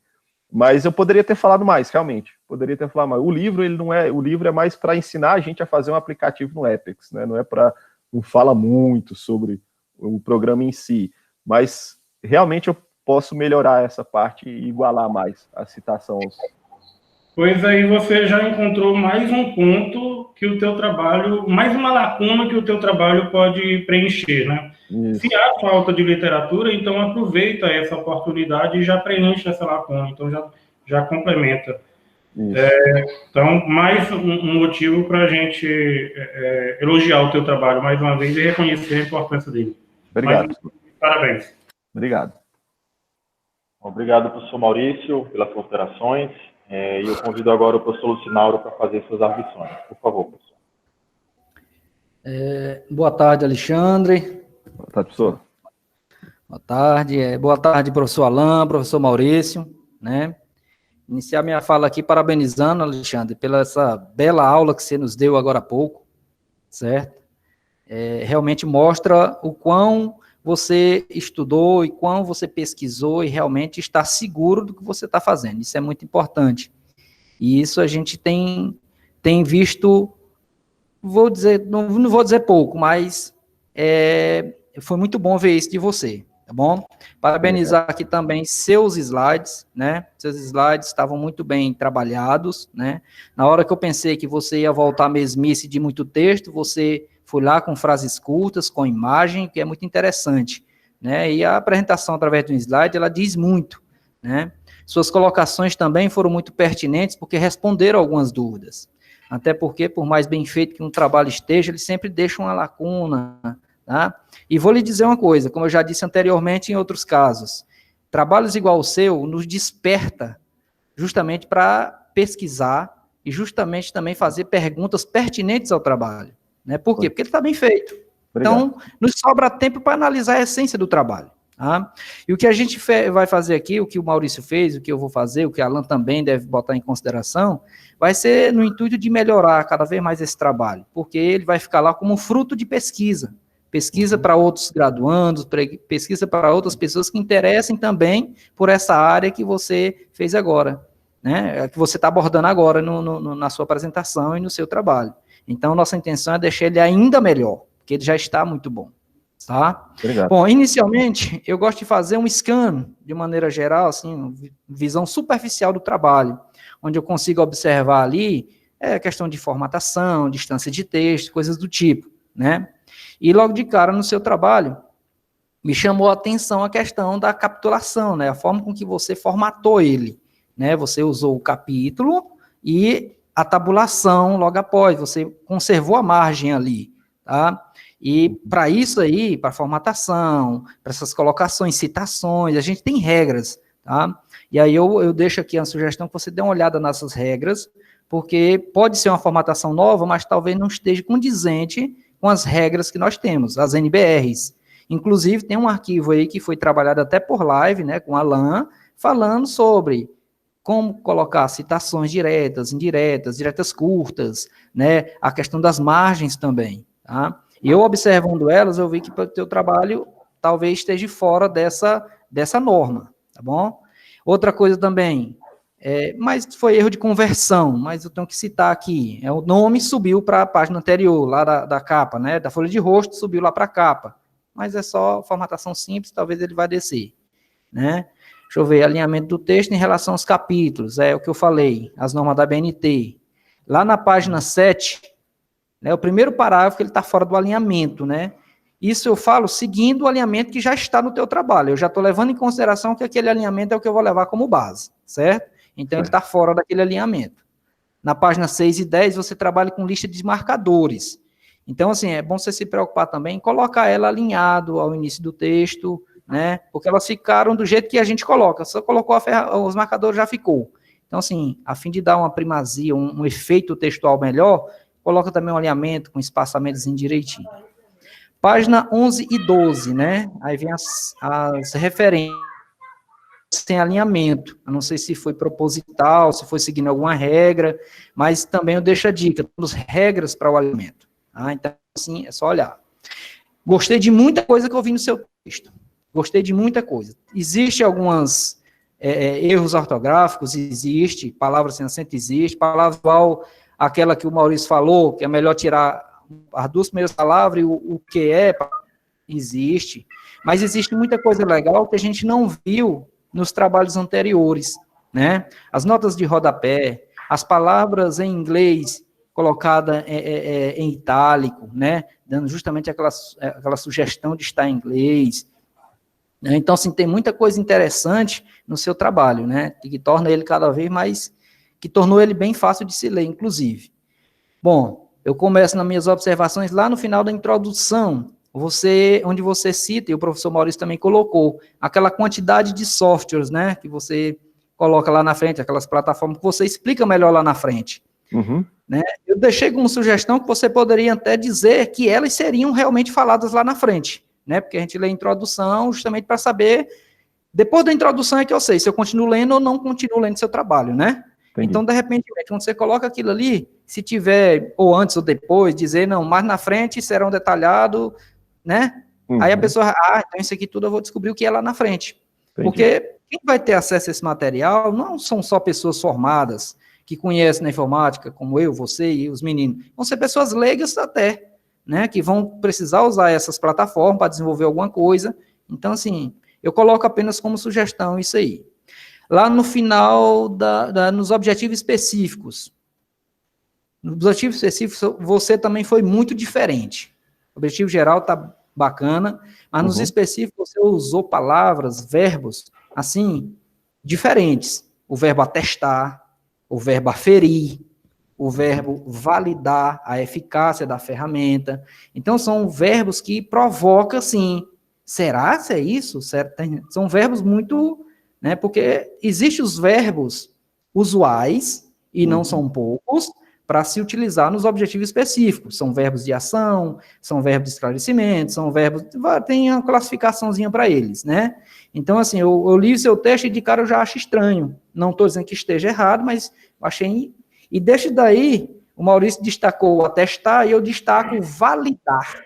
Speaker 2: Mas eu poderia ter falado mais, realmente. Poderia ter falado mais. O livro é mais para ensinar a gente a fazer um aplicativo no Apex, né? Não fala muito sobre o programa em si, mas realmente eu posso melhorar essa parte e igualar mais a citação
Speaker 3: Pois aí você já encontrou mais um ponto que o teu trabalho, mais uma lacuna que o teu trabalho pode preencher, né? Se
Speaker 2: Isso,
Speaker 3: há falta de literatura, então aproveita essa oportunidade e já preenche essa lacuna, então já complementa.
Speaker 2: isso.
Speaker 3: Então, mais um motivo para a gente elogiar o teu trabalho mais uma vez e reconhecer a importância dele.
Speaker 2: Obrigado,
Speaker 3: Mais,
Speaker 2: professor.
Speaker 3: parabéns.
Speaker 2: Obrigado.
Speaker 1: Obrigado, professor Maurício, pelas considerações. E eu convido agora o professor Lucinauro para fazer suas arguições. Por favor, professor.
Speaker 4: Boa tarde, Alexandre.
Speaker 2: Boa tarde, professor.
Speaker 4: Boa tarde. Boa tarde, professor Alain, professor Maurício, né? Iniciar minha fala aqui parabenizando, Alexandre, pela essa bela aula que você nos deu agora há pouco, certo? Realmente mostra o quão você estudou e quão você pesquisou e realmente está seguro do que você está fazendo. Isso é muito importante. E isso a gente tem visto, vou dizer, não vou dizer pouco, mas foi muito bom ver isso de você, tá bom? Parabenizar aqui também seus slides, né? Seus slides estavam muito bem trabalhados, né? Na hora que eu pensei que você ia voltar à mesmice de muito texto, você foi lá com frases curtas, com imagem, que é muito interessante, né? E a apresentação através de um slide, ela diz muito, né? Suas colocações também foram muito pertinentes, porque responderam algumas dúvidas. Até porque, por mais bem feito que um trabalho esteja, ele sempre deixa uma lacuna, tá? E vou lhe dizer uma coisa, como eu já disse anteriormente em outros casos, trabalhos igual ao seu nos desperta justamente para pesquisar e justamente também fazer perguntas pertinentes ao trabalho, né? Por quê? Porque ele está bem feito.
Speaker 2: Obrigado.
Speaker 4: Então, nos sobra tempo para analisar a essência do trabalho. Tá? E o que a gente vai fazer aqui, o que o Maurício fez, o que eu vou fazer, o que a Alan também deve botar em consideração, vai ser no intuito de melhorar cada vez mais esse trabalho, porque ele vai ficar lá como fruto de pesquisa para outros graduandos, pesquisa para outras pessoas que interessem também por essa área que você fez agora, né? Que você está abordando agora na sua apresentação e no seu trabalho. Então, nossa intenção é deixar ele ainda melhor, porque ele já está muito bom. Tá?
Speaker 2: Obrigado.
Speaker 4: Bom, inicialmente, eu gosto de fazer um scan, de maneira geral, assim, visão superficial do trabalho, onde eu consigo observar ali a questão de formatação, distância de texto, coisas do tipo, né? E logo de cara no seu trabalho, me chamou a atenção a questão da capitulação, né? A forma com que você formatou ele, né? Você usou o capítulo e a tabulação logo após, você conservou a margem ali, tá? E para isso aí, para formatação, para essas colocações, citações, a gente tem regras, tá? E aí eu deixo aqui a sugestão que você dê uma olhada nessas regras, porque pode ser uma formatação nova, mas talvez não esteja condizente com as regras que nós temos, as NBRs. Inclusive, tem um arquivo aí que foi trabalhado até por live, né, com a Alan, falando sobre como colocar citações diretas, indiretas, diretas curtas, né, a questão das margens também, tá? E eu observando elas, eu vi que o teu trabalho talvez esteja fora dessa norma, tá bom? Outra coisa também, mas foi erro de conversão, mas eu tenho que citar aqui, o nome subiu para a página anterior, lá da capa, né? Da folha de rosto subiu lá para a capa, mas é só formatação simples, talvez ele vai descer, né? Deixa eu ver, alinhamento do texto em relação aos capítulos, é o que eu falei, as normas da BNT. Lá na página 7, né, o primeiro parágrafo, ele está fora do alinhamento, né? Isso eu falo seguindo o alinhamento que já está no teu trabalho. Eu já estou levando em consideração que aquele alinhamento é o que eu vou levar como base, certo? Então, ele está fora daquele alinhamento. Na página 6 e 10, você trabalha com lista de marcadores. Então, assim, é bom você se preocupar também em colocar ela alinhado ao início do texto, né? Porque elas ficaram do jeito que a gente coloca. Só colocou os marcadores, já ficou. Então, assim, a fim de dar uma primazia, um efeito textual melhor, coloca também um alinhamento com espaçamentos direitinho. Página 11 e 12, né? Aí vem as referências sem alinhamento. Eu não sei se foi proposital, se foi seguindo alguma regra, mas também eu deixo a dica, temos regras para o alinhamento. Tá? Então, assim, é só olhar. Gostei de muita coisa que eu vi no seu texto. Gostei de muita coisa. Existe alguns erros ortográficos, existe, palavra sem acento existe, palavra igual aquela que o Maurício falou, que é melhor tirar as duas primeiras palavras e o que existe. Mas existe muita coisa legal que a gente não viu nos trabalhos anteriores, né? As notas de rodapé, as palavras em inglês colocadas em itálico, né? Dando justamente aquela sugestão de estar em inglês. Né? Então, assim, tem muita coisa interessante no seu trabalho, né? Que torna ele cada vez mais, que tornou ele bem fácil de se ler, inclusive. Bom, eu começo nas minhas observações lá no final da introdução, onde você cita, e o professor Maurício também colocou, aquela quantidade de softwares, né, que você coloca lá na frente, aquelas plataformas que você explica melhor lá na frente.
Speaker 2: Uhum.
Speaker 4: Né? Eu deixei como sugestão que você poderia até dizer que elas seriam realmente faladas lá na frente, né, porque a gente lê a introdução justamente para saber, depois da introdução é que eu sei se eu continuo lendo ou não continuo lendo seu trabalho, né? Entendi. Então, de repente, quando você coloca aquilo ali, se tiver, ou antes ou depois, dizer, não, mais na frente serão detalhados, né? Uhum. Aí a pessoa, então isso aqui tudo eu vou descobrir o que é lá na frente. Entendi. Porque quem vai ter acesso a esse material não são só pessoas formadas, que conhecem na informática, como eu, você e os meninos. Vão ser pessoas leigas até, né? Que vão precisar usar essas plataformas para desenvolver alguma coisa. Então, assim, eu coloco apenas como sugestão isso aí. Lá no final, nos objetivos específicos. Nos objetivos específicos, você também foi muito diferente. O objetivo geral está bacana, mas nos específicos você usou palavras, verbos, assim, diferentes. O verbo atestar, o verbo aferir, o verbo validar a eficácia da ferramenta. Então, são verbos que provocam, assim, será que é isso? São verbos muito... Né, porque existem os verbos usuais, e não são poucos, para se utilizar nos objetivos específicos. São verbos de ação, são verbos de esclarecimento, são verbos... Tem uma classificaçãozinha para eles, né? Então, assim, eu li o seu texto e de cara eu já acho estranho. Não estou dizendo que esteja errado, mas achei... E desde daí, o Maurício destacou atestar e eu destaco validar.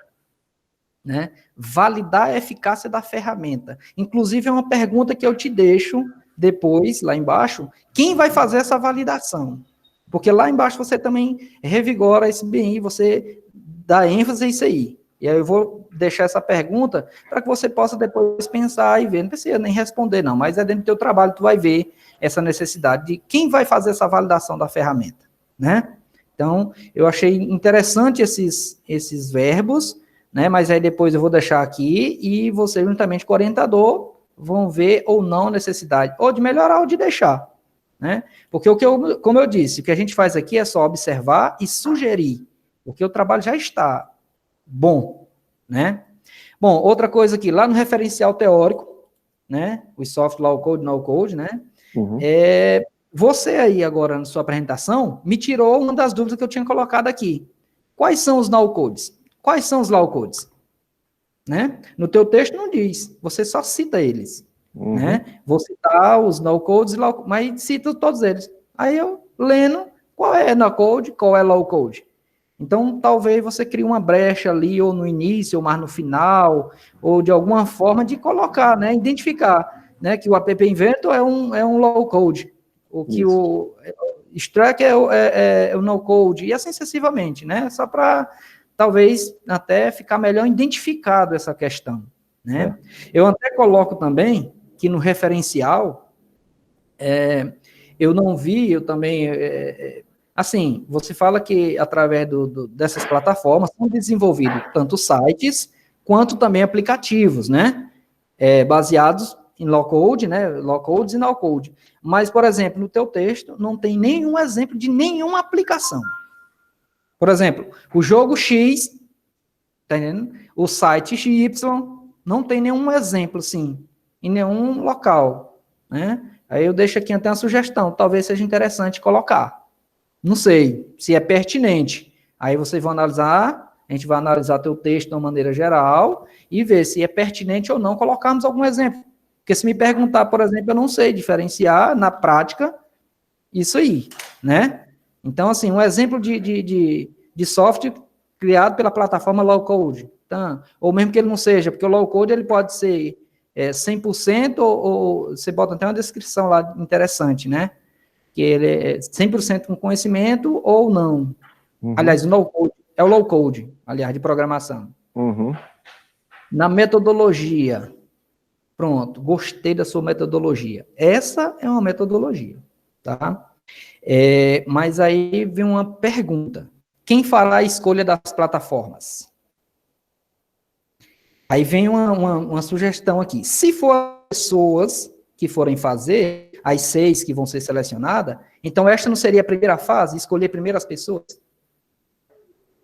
Speaker 4: Né? Validar a eficácia da ferramenta. Inclusive, é uma pergunta que eu te deixo depois, lá embaixo, quem vai fazer essa validação? Porque lá embaixo você também revigora esse BI, você dá ênfase a isso aí. E aí eu vou deixar essa pergunta para que você possa depois pensar e ver. Não precisa nem responder, não, mas é dentro do teu trabalho tu vai ver essa necessidade de quem vai fazer essa validação da ferramenta, né? Então, eu achei interessante esses verbos, né? Mas aí depois eu vou deixar aqui e você, juntamente com o orientador, vão ver ou não a necessidade, ou de melhorar ou de deixar, né? Porque como eu disse, o que a gente faz aqui é só observar e sugerir, porque o trabalho já está bom, né? Bom, outra coisa aqui, lá no referencial teórico, né? O soft, low code, no code, né? Você aí agora na sua apresentação me tirou uma das dúvidas que eu tinha colocado aqui. Quais são os no codes? Quais são os low codes? Né? No teu texto não diz, você só cita eles. Né? Vou citar os no codes, mas cito todos eles. Aí eu lendo qual é no code, qual é low code. Então, talvez você crie uma brecha ali, ou no início, ou mais no final, ou de alguma forma de colocar, né? Identificar, né? Que o App Inventor é um low code, ou que o Strack é o no code, e assim sucessivamente, né? Só para talvez até ficar melhor identificado essa questão, né? Eu até coloco também que no referencial, eu não vi, eu também, assim, você fala que através dessas plataformas são desenvolvidos tanto sites quanto também aplicativos, né? Baseados em low-code, né? Low-codes e no-code. Mas, por exemplo, no teu texto não tem nenhum exemplo de nenhuma aplicação. Por exemplo, o jogo X, tá entendendo? O site Y, não tem nenhum exemplo, sim, em nenhum local, né? Aí eu deixo aqui até uma sugestão, talvez seja interessante colocar. Não sei se é pertinente. Aí vocês vão analisar, a gente vai analisar teu texto de uma maneira geral e ver se é pertinente ou não colocarmos algum exemplo. Porque se me perguntar, por exemplo, eu não sei diferenciar na prática isso aí, né? Então, assim, um exemplo de software criado pela plataforma low code, tá? Ou mesmo que ele não seja, porque o low code ele pode ser 100% ou você bota até uma descrição lá interessante, né? Que ele é 100% com conhecimento ou não. Aliás, o no code é o low code, aliás, de programação. Na metodologia, pronto, gostei da sua metodologia. Essa é uma metodologia, tá? Mas aí vem uma pergunta. Quem fará a escolha das plataformas? Aí vem uma sugestão aqui. Se for pessoas que forem fazer, as 6 que vão ser selecionadas, então esta não seria a primeira fase, escolher primeiro as pessoas?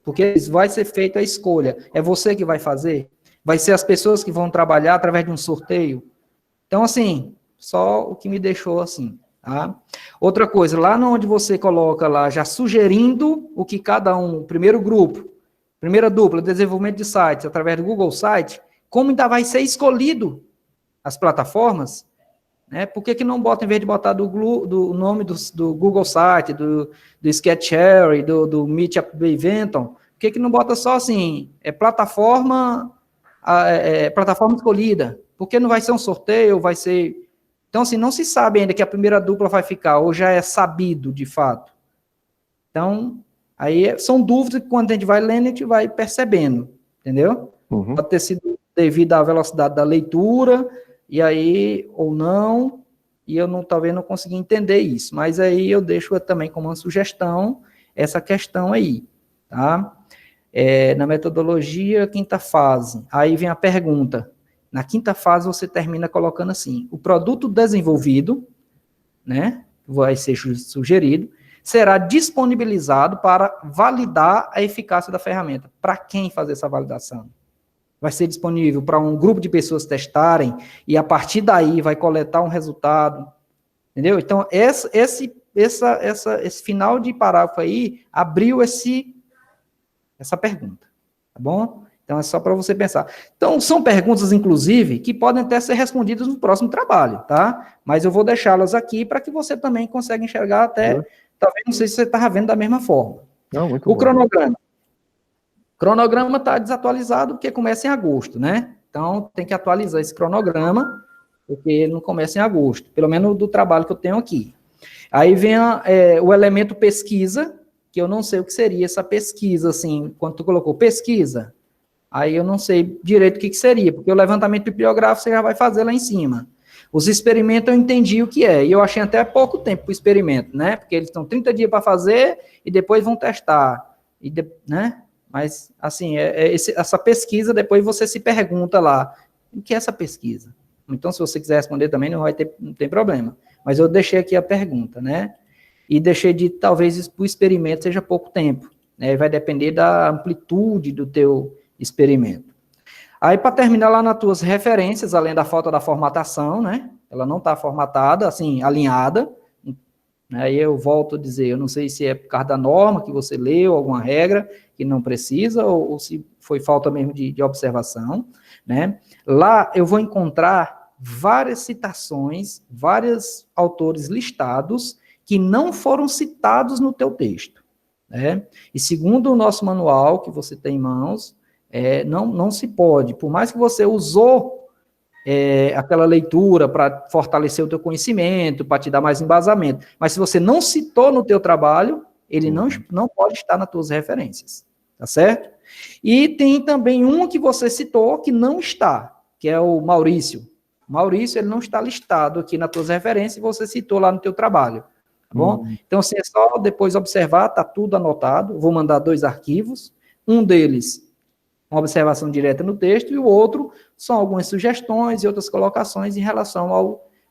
Speaker 4: Porque vai ser feita a escolha. É você que vai fazer? Vai ser as pessoas que vão trabalhar através de um sorteio? Então, assim, só o que me deixou assim, tá? Outra coisa, lá onde você coloca lá, já sugerindo o que cada um, primeiro grupo, primeira dupla, desenvolvimento de sites através do Google Site, como ainda vai ser escolhido as plataformas, né? Por que não bota, em vez de botar do nome do Google Site, do Sketchary, do Meet Eventon, por que não bota só assim, plataforma escolhida? Por que não vai ser um sorteio, vai ser... Então, assim, não se sabe ainda que a primeira dupla vai ficar, ou já é sabido, de fato. Então, aí são dúvidas que quando a gente vai lendo, a gente vai percebendo, entendeu?
Speaker 2: Uhum.
Speaker 4: Pode ter sido devido à velocidade da leitura, e aí, ou não, e eu talvez não consegui entender isso, mas aí eu deixo também como uma sugestão essa questão aí, tá? Na metodologia, quinta fase, aí vem a pergunta, na quinta fase você termina colocando assim, o produto desenvolvido, né, vai ser sugerido, será disponibilizado para validar a eficácia da ferramenta. Para quem fazer essa validação? Vai ser disponível para um grupo de pessoas testarem e a partir daí vai coletar um resultado, entendeu? Então, esse final de parágrafo aí abriu essa pergunta, tá bom? Então, é só para você pensar. Então, são perguntas, inclusive, que podem até ser respondidas no próximo trabalho, tá? Mas eu vou deixá-las aqui para que você também consiga enxergar até, talvez, não sei se você estava vendo da mesma forma.
Speaker 2: Não, muito
Speaker 4: o
Speaker 2: bom.
Speaker 4: cronograma. O cronograma está desatualizado porque começa em agosto, né? Então, tem que atualizar esse cronograma, porque ele não começa em agosto, pelo menos do trabalho que eu tenho aqui. Aí vem o elemento pesquisa, que eu não sei o que seria essa pesquisa, assim, quando tu colocou pesquisa, aí eu não sei direito o que seria, porque o levantamento bibliográfico você já vai fazer lá em cima. Os experimentos eu entendi o que é, e eu achei até pouco tempo para o experimento, né? Porque eles estão 30 dias para fazer e depois vão testar, né? Mas, assim, essa pesquisa, depois você se pergunta lá, o que é essa pesquisa? Então, se você quiser responder também, não tem problema. Mas eu deixei aqui a pergunta, né? E deixei de, talvez, o experimento seja pouco tempo, né? Vai depender da amplitude do teu experimento. Aí, para terminar lá nas tuas referências, além da falta da formatação, né? Ela não está formatada, assim, alinhada. Aí eu volto a dizer, eu não sei se é por causa da norma que você leu, alguma regra que não precisa, ou se foi falta mesmo de observação, né? Lá eu vou encontrar várias citações, vários autores listados que não foram citados no teu texto, né? E segundo o nosso manual, que você tem em mãos, não se pode, por mais que você usou aquela leitura para fortalecer o teu conhecimento, para te dar mais embasamento. Mas se você não citou no teu trabalho, ele não pode estar nas tuas referências, tá certo? E tem também um que você citou que não está, que é o Maurício. O Maurício, ele não está listado aqui nas tuas referências e você citou lá no teu trabalho, tá bom? Então, assim, é só depois observar, tá tudo anotado. Vou mandar 2 arquivos, um deles uma observação direta no texto, e o outro são algumas sugestões e outras colocações em relação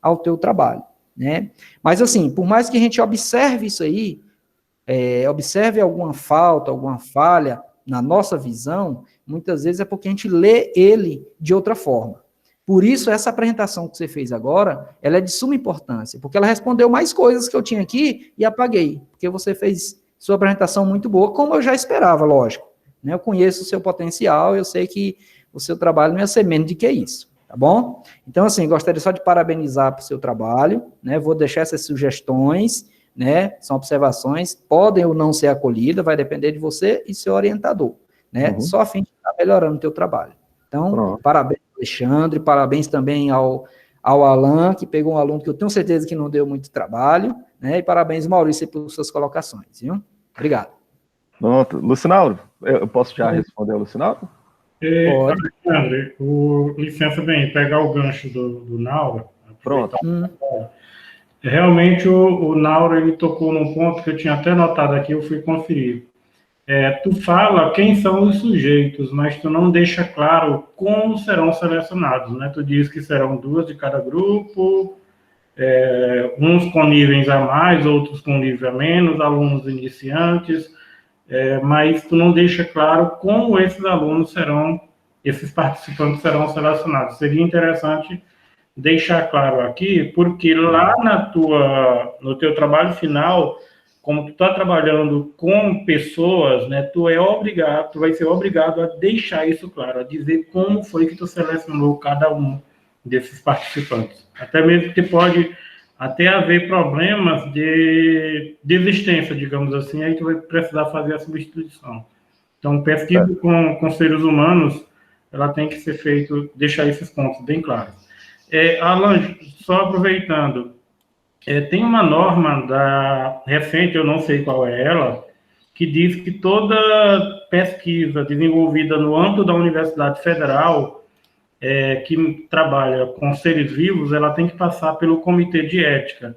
Speaker 4: ao teu trabalho, né? Mas, assim, por mais que a gente observe isso aí, observe alguma falta, alguma falha na nossa visão, muitas vezes é porque a gente lê ele de outra forma. Por isso, essa apresentação que você fez agora, ela é de suma importância, porque ela respondeu mais coisas que eu tinha aqui e apaguei, porque você fez sua apresentação muito boa, como eu já esperava, lógico. Eu conheço o seu potencial, eu sei que o seu trabalho não ia ser menos do que isso, tá bom? Então, assim, gostaria só de parabenizar por seu trabalho, né? Vou deixar essas sugestões, né? São observações, podem ou não ser acolhidas, vai depender de você e seu orientador, né? Só a fim de estar melhorando o teu trabalho. Então, parabéns, Alexandre, parabéns também ao Alan, que pegou um aluno que eu tenho certeza que não deu muito trabalho, né? E parabéns, Maurício, por suas colocações, viu? Obrigado.
Speaker 2: Pronto. Lucinaldo, eu posso já responder ao Lucinaldo?
Speaker 3: Pode. Alexandre, licença bem, pegar o gancho do Naura.
Speaker 2: Pronto.
Speaker 3: Realmente o Nauro ele tocou num ponto que eu tinha até notado aqui, eu fui conferir. Tu fala quem são os sujeitos, mas tu não deixa claro como serão selecionados, né? Tu diz que serão 2 de cada grupo, uns com níveis a mais, outros com nível a menos, alunos iniciantes, mas tu não deixa claro como esses participantes serão selecionados. Seria interessante deixar claro aqui, porque lá no teu trabalho final, como tu está trabalhando com pessoas, né, tu vai ser obrigado a deixar isso claro, a dizer como foi que tu selecionou cada um desses participantes. Até mesmo que pode até haver problemas de desistência, digamos assim, aí tu vai precisar fazer a substituição. Então, pesquisa com seres humanos, ela tem que ser feito, deixar esses pontos bem claros. Alan, só aproveitando, tem uma norma recente, eu não sei qual é ela, que diz que toda pesquisa desenvolvida no âmbito da Universidade Federal, que trabalha com seres vivos, ela tem que passar pelo Comitê de Ética.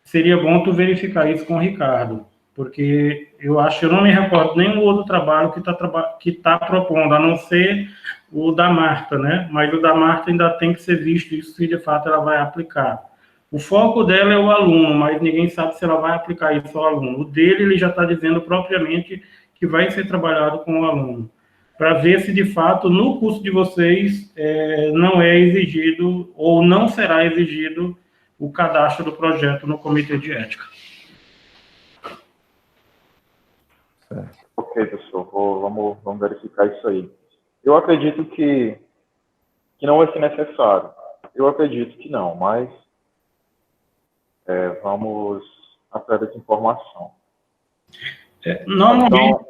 Speaker 3: Seria bom tu verificar isso com o Ricardo, porque eu não me recordo nenhum outro trabalho que tá propondo, a não ser o da Marta, né? Mas o da Marta ainda tem que ser visto isso se de fato ela vai aplicar. O foco dela é o aluno, mas ninguém sabe se ela vai aplicar isso ao aluno. O dele, ele já está dizendo propriamente que vai ser trabalhado com o aluno, para ver se de fato no curso de vocês não é exigido ou não será exigido o cadastro do projeto no Comitê de Ética.
Speaker 1: Ok, pessoal, vamos verificar isso aí. Eu acredito que não vai ser necessário. Eu acredito que não, mas vamos atrás dessa informação.
Speaker 3: Normalmente,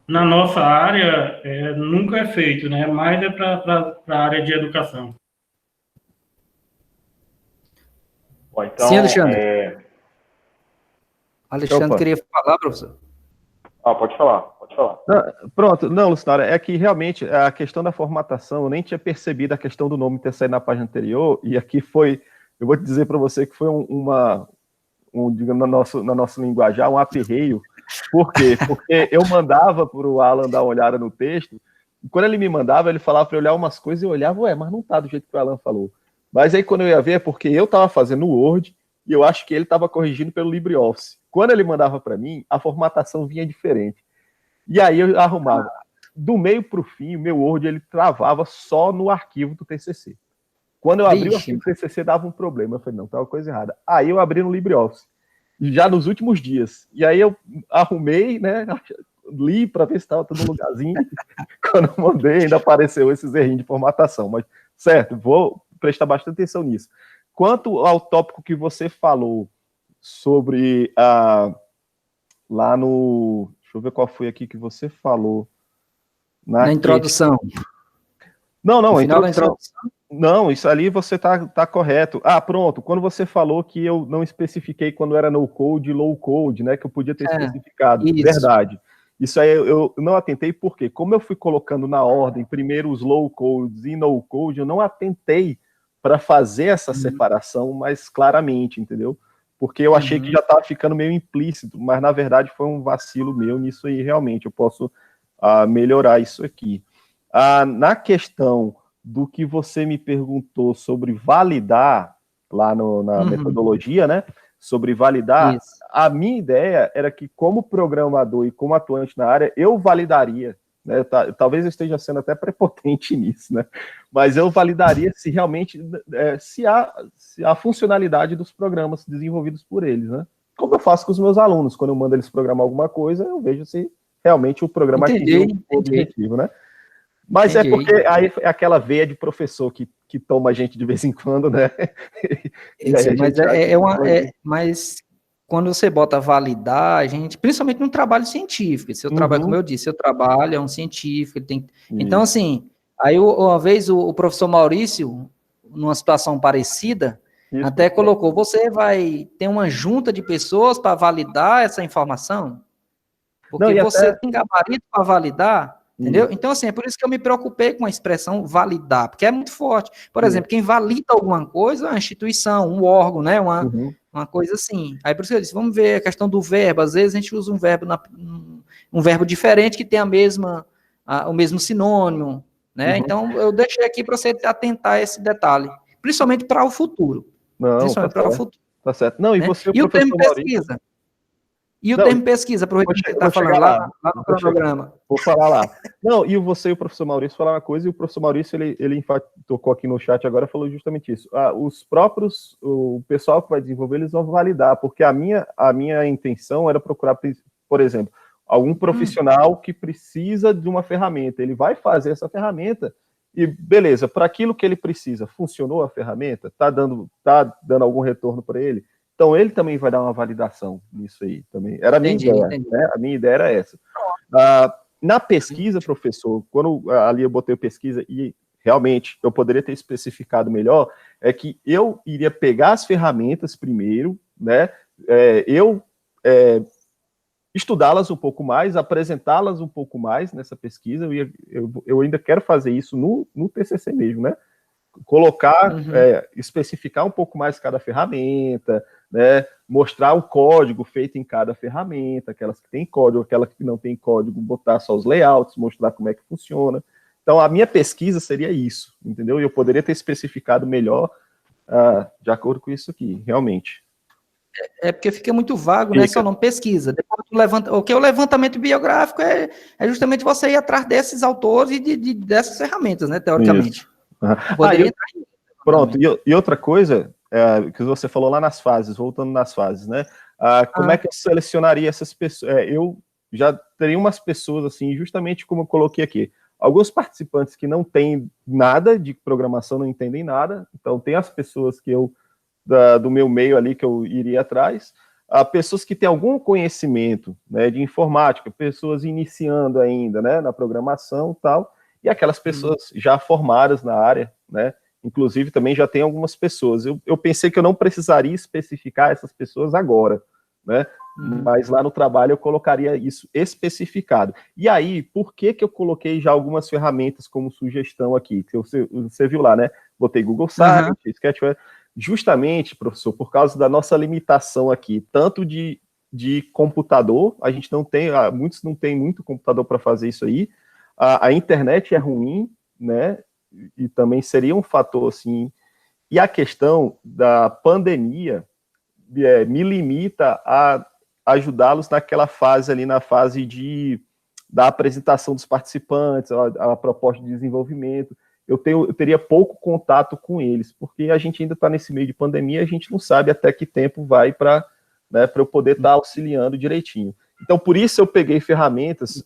Speaker 3: na nossa área, nunca é feito, né? Mais para a área de educação.
Speaker 1: Bom, então,
Speaker 4: sim, Alexandre. Alexandre queria falar, professor?
Speaker 1: Pode falar.
Speaker 2: Pronto, não, Lucinara, é que realmente a questão da formatação, eu nem tinha percebido a questão do nome ter saído na página anterior, e aqui foi, eu vou te dizer para você que foi digamos, na nossa linguajar, um aperreio. Por quê? Porque eu mandava para o Alan dar uma olhada no texto, e quando ele me mandava, ele falava para eu olhar umas coisas e eu olhava, mas não tá do jeito que o Alan falou. Mas aí quando eu ia ver, é porque eu estava fazendo o Word, e eu acho que ele estava corrigindo pelo LibreOffice. Quando ele mandava para mim, a formatação vinha diferente. E aí eu arrumava. Do meio para o fim, o meu Word ele travava só no arquivo do TCC. Quando eu abri o arquivo do TCC, dava um problema. Eu falei, não, tá uma coisa errada. Aí eu abri no LibreOffice, já nos últimos dias. E aí eu arrumei, né, li para ver se estava tudo no lugarzinho. Quando eu mandei, ainda apareceu esses errinhos de formatação. Mas, certo, vou prestar bastante atenção nisso. Quanto ao tópico que você falou sobre lá no... Deixa eu ver qual foi aqui que você falou.
Speaker 4: Na introdução.
Speaker 2: Não, no final da introdução. Não, isso ali você tá correto. Pronto, quando você falou que eu não especifiquei quando era no code e low code, né, que eu podia ter especificado. Isso. Verdade. Isso aí eu não atentei, porque como eu fui colocando na ordem, primeiro os low codes e no code, eu não atentei para fazer essa separação mais claramente, entendeu? Porque eu achei que já estava ficando meio implícito, mas na verdade foi um vacilo meu nisso aí, realmente. Eu posso melhorar isso aqui. Na questão do que você me perguntou sobre validar, lá na metodologia, né? Sobre validar, isso. A minha ideia era que, como programador e como atuante na área, eu validaria, né? Talvez eu esteja sendo até prepotente nisso, né? Mas eu validaria se realmente se a funcionalidade dos programas desenvolvidos por eles, né? Como eu faço com os meus alunos, quando eu mando eles programar alguma coisa, eu vejo se realmente o programa atingiu o objetivo, né? Mas é porque aí é aquela veia de professor que toma a gente de vez em quando, né?
Speaker 4: Mas quando você bota validar, a gente, principalmente no trabalho científico, seu trabalho, como eu disse, seu trabalho é um científico, ele tem. Então, assim, aí uma vez o professor Maurício, numa situação parecida, até colocou, você vai ter uma junta de pessoas para validar essa informação? Porque você tem gabarito para validar. Entendeu? Então, assim, é por isso que eu me preocupei com a expressão validar, porque é muito forte. Por exemplo, quem valida alguma coisa é uma instituição, um órgão, né? Uma coisa assim. Aí por isso que eu disse, vamos ver a questão do verbo. Às vezes a gente usa um verbo diferente que tem o mesmo sinônimo, né? Então eu deixei aqui para você atentar a esse detalhe, principalmente para o futuro.
Speaker 2: Não,
Speaker 4: Principalmente para o futuro.
Speaker 2: Tá certo. Não, e
Speaker 4: né?
Speaker 2: você,
Speaker 4: E o termo
Speaker 2: professor
Speaker 4: pesquisa?
Speaker 2: Maurício?
Speaker 4: E o
Speaker 2: Não,
Speaker 4: termo pesquisa, aproveitando que você está falando lá no cronograma.
Speaker 2: Vou falar lá. Não, e você e o professor Maurício falaram uma coisa, e o professor Maurício, ele tocou aqui no chat agora, falou justamente isso. O pessoal que vai desenvolver, eles vão validar, porque a minha intenção era procurar, por exemplo, algum profissional que precisa de uma ferramenta. Ele vai fazer essa ferramenta e, beleza, para aquilo que ele precisa, funcionou a ferramenta? Está dando algum retorno para ele? Então, ele também vai dar uma validação nisso aí também. Era a minha ideia, né? A minha ideia era essa. Na pesquisa, professor, quando ali eu botei pesquisa e realmente eu poderia ter especificado melhor, é que eu iria pegar as ferramentas primeiro, né? Estudá-las um pouco mais, apresentá-las um pouco mais nessa pesquisa. Eu ainda quero fazer isso no TCC mesmo, né? Colocar, especificar um pouco mais cada ferramenta, né? Mostrar o código feito em cada ferramenta, aquelas que têm código, aquelas que não têm código, botar só os layouts, mostrar como é que funciona. Então, a minha pesquisa seria isso, entendeu? E eu poderia ter especificado melhor de acordo com isso aqui, realmente.
Speaker 4: É porque fica muito vago, né? Só não pesquisa. Depois o levantamento biográfico é justamente você ir atrás desses autores e dessas ferramentas, né? Teoricamente.
Speaker 2: Pronto, e outra coisa que você falou lá nas fases, voltando nas fases, né? Como é que eu selecionaria essas pessoas? Eu já teria umas pessoas, assim, justamente como eu coloquei aqui. Alguns participantes que não têm nada de programação, não entendem nada, então tem as pessoas que do meu meio ali que eu iria atrás, pessoas que têm algum conhecimento, né, de informática, pessoas iniciando ainda, né, na programação e tal, e aquelas pessoas já formadas na área, né, inclusive também já tem algumas pessoas. Eu pensei que eu não precisaria especificar essas pessoas agora, né, mas lá no trabalho eu colocaria isso especificado. E aí, por que eu coloquei já algumas ferramentas como sugestão aqui? Que você viu lá, né, botei Google Science, Sketchware. Justamente, professor, por causa da nossa limitação aqui, tanto de computador, a gente não tem, muitos não têm muito computador para fazer isso aí, a internet é ruim, né, e também seria um fator, assim, e a questão da pandemia me limita a ajudá-los naquela fase ali, na fase da apresentação dos participantes, a proposta de desenvolvimento. Eu teria pouco contato com eles, porque a gente ainda está nesse meio de pandemia, a gente não sabe até que tempo vai para eu poder estar auxiliando direitinho. Então, por isso eu peguei ferramentas,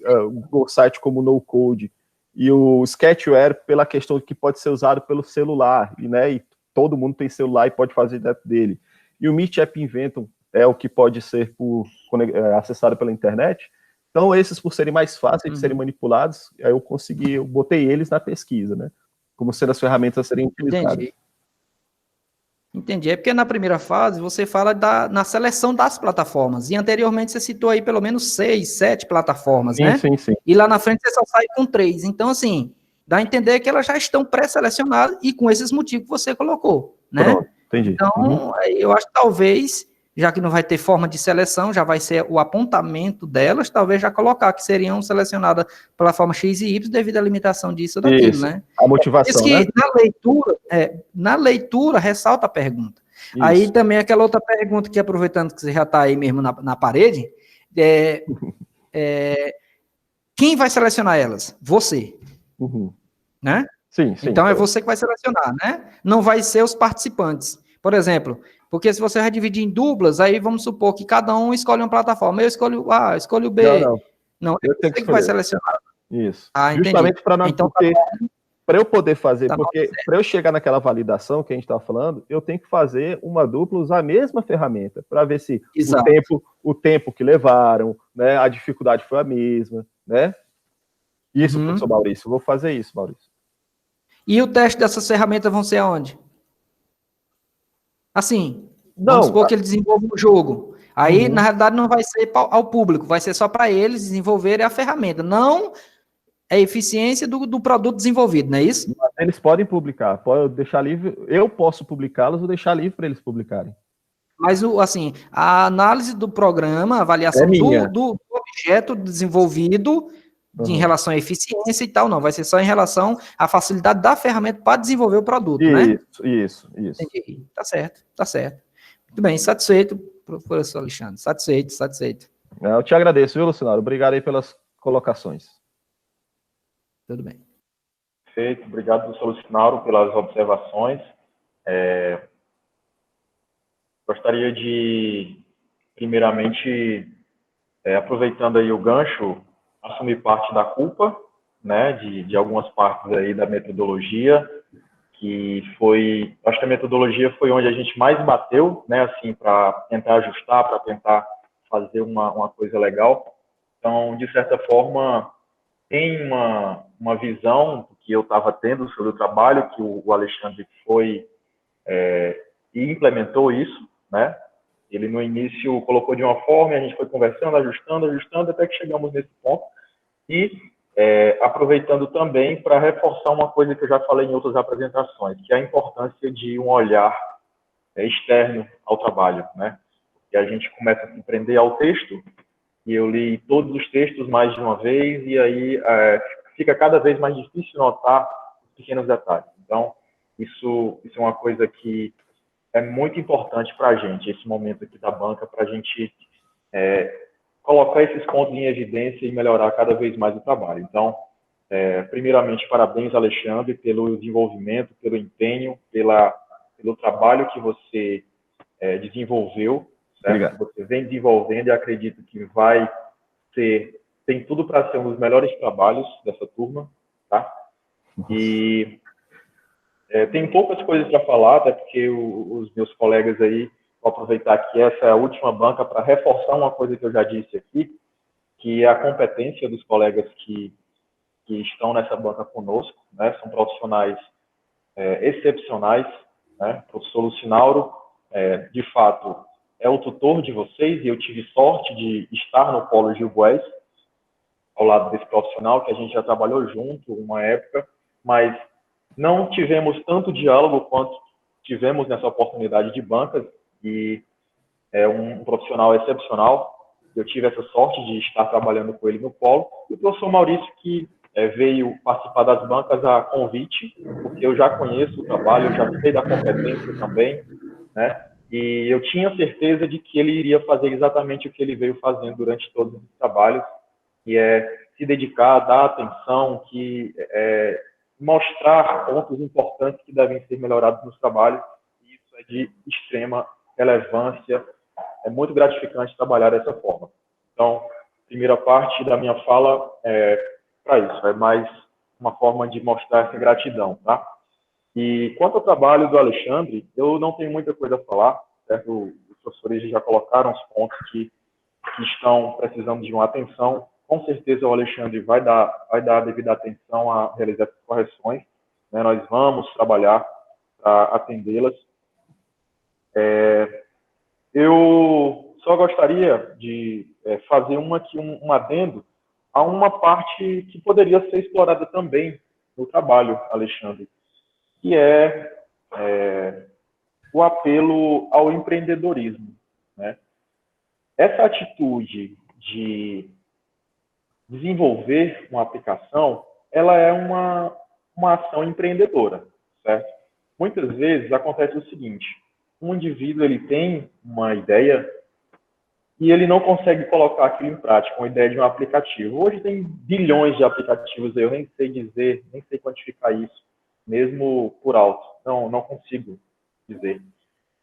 Speaker 2: o site como o NoCode e o Sketchware, pela questão de que pode ser usado pelo celular, e todo mundo tem celular e pode fazer dentro dele. E o Meet App Inventor é o que pode ser acessado pela internet. Então, esses, por serem mais fáceis de serem manipulados, eu botei eles na pesquisa, né? Como sendo as ferramentas a serem utilizadas.
Speaker 4: Entendi. É porque na primeira fase você fala na seleção das plataformas. E anteriormente você citou aí pelo menos 6, 7 plataformas, né?
Speaker 2: Sim.
Speaker 4: E lá na frente você só sai com 3. Então, assim, dá a entender que elas já estão pré-selecionadas e com esses motivos que você colocou, né?
Speaker 2: Pronto, entendi.
Speaker 4: Então, eu acho que talvez, já que não vai ter forma de seleção, já vai ser o apontamento delas, talvez já colocar que seriam selecionadas pela forma X e Y devido à limitação disso ou daquilo, né?
Speaker 2: A motivação,
Speaker 4: que, né? Na leitura, ressalta a pergunta. Isso. Aí também aquela outra pergunta que, aproveitando que você já está aí mesmo na parede, quem vai selecionar elas? Você. Né?
Speaker 2: Sim.
Speaker 4: Então é você que vai selecionar, né? Não vai ser os participantes. Por exemplo, porque se você vai dividir em duplas, aí vamos supor que cada um escolhe uma plataforma. Eu escolho A, eu escolho B. Não,
Speaker 2: eu tenho que
Speaker 4: vai selecionar.
Speaker 2: Isso.
Speaker 4: Entendi.
Speaker 2: Justamente para não...
Speaker 4: Então,
Speaker 2: para eu poder fazer, porque para eu chegar naquela validação que a gente está falando, eu tenho que fazer uma dupla, usar a mesma ferramenta, para ver se o tempo que levaram, né, a dificuldade foi a mesma, né? Isso, professor Maurício, eu vou fazer isso, Maurício.
Speaker 4: E o teste dessas ferramentas vão ser aonde? Assim, vamos supor que ele desenvolva um jogo. Aí, na realidade, não vai ser ao público, vai ser só para eles desenvolverem a ferramenta. Não é eficiência do produto desenvolvido, não é isso?
Speaker 2: Eles podem publicar, pode deixar livre. Eu posso publicá-los ou deixar livre para eles publicarem.
Speaker 4: Mas, assim, a análise do programa, a avaliação do objeto desenvolvido em relação à eficiência e tal, não. Vai ser só em relação à facilidade da ferramenta para desenvolver o produto, né?
Speaker 2: Isso.
Speaker 4: Entendi. Tá certo. Muito bem, satisfeito, professor Alexandre. Satisfeito.
Speaker 2: Eu te agradeço, viu, Lucinário? Obrigado aí pelas colocações.
Speaker 4: Tudo bem.
Speaker 1: Perfeito. Obrigado, professor Lucinário, pelas observações. Gostaria de, primeiramente, aproveitando aí o gancho, assumir parte da culpa, né, de algumas partes aí da metodologia, acho que a metodologia foi onde a gente mais bateu, né, assim, para tentar ajustar, para tentar fazer uma coisa legal. Então, de certa forma, tem uma visão que eu estava tendo sobre o trabalho, que o Alexandre foi e implementou isso, né? Ele, no início, colocou de uma forma, e a gente foi conversando, ajustando, até que chegamos nesse ponto. E aproveitando também para reforçar uma coisa que eu já falei em outras apresentações, que é a importância de um olhar externo ao trabalho, né? E a gente começa a se prender ao texto, e eu li todos os textos mais de uma vez, e aí fica cada vez mais difícil notar os pequenos detalhes. Então, isso é uma coisa que é muito importante para a gente, esse momento aqui da banca, para a gente colocar esses pontos em evidência e melhorar cada vez mais o trabalho. Então, primeiramente, parabéns, Alexandre, pelo desenvolvimento, pelo empenho, pelo trabalho que você desenvolveu, certo? Que você vem desenvolvendo, e acredito que tem tudo para ser um dos melhores trabalhos dessa turma, tá? E tem poucas coisas para falar, até porque os meus colegas aí, vou aproveitar que essa é a última banca para reforçar uma coisa que eu já disse aqui, que é a competência dos colegas que estão nessa banca conosco, né? São profissionais excepcionais, né? O professor Lucinauro, de fato, é o tutor de vocês, e eu tive sorte de estar no Polo Gil Bués, ao lado desse profissional, que a gente já trabalhou junto uma época, mas não tivemos tanto diálogo quanto tivemos nessa oportunidade de bancas, e é um profissional excepcional. Eu tive essa sorte de estar trabalhando com ele no Polo. E o professor Maurício, que veio participar das bancas a convite, porque eu já conheço o trabalho, eu já sei da competência também, né? E eu tinha certeza de que ele iria fazer exatamente o que ele veio fazendo durante todos os trabalhos, que é se dedicar, dar atenção, mostrar pontos importantes que devem ser melhorados nos trabalhos. E isso é de extrema relevância. É muito gratificante trabalhar dessa forma. Então, primeira parte da minha fala para isso, é mais uma forma de mostrar essa gratidão, tá? E quanto ao trabalho do Alexandre, eu não tenho muita coisa a falar, certo? Os professores já colocaram os pontos que estão precisando de uma atenção. Com certeza o Alexandre vai dar a devida atenção a realizar essas correções, né? Nós vamos trabalhar para atendê-las. Eu só gostaria de fazer um adendo a uma parte que poderia ser explorada também no trabalho, Alexandre, que é o apelo ao empreendedorismo, né? Essa atitude de desenvolver uma aplicação, ela é uma ação empreendedora, certo? Muitas vezes acontece o seguinte: um indivíduo ele tem uma ideia e ele não consegue colocar aquilo em prática, uma ideia de um aplicativo. Hoje tem bilhões de aplicativos, eu nem sei dizer, nem sei quantificar isso, mesmo por alto. Não consigo dizer.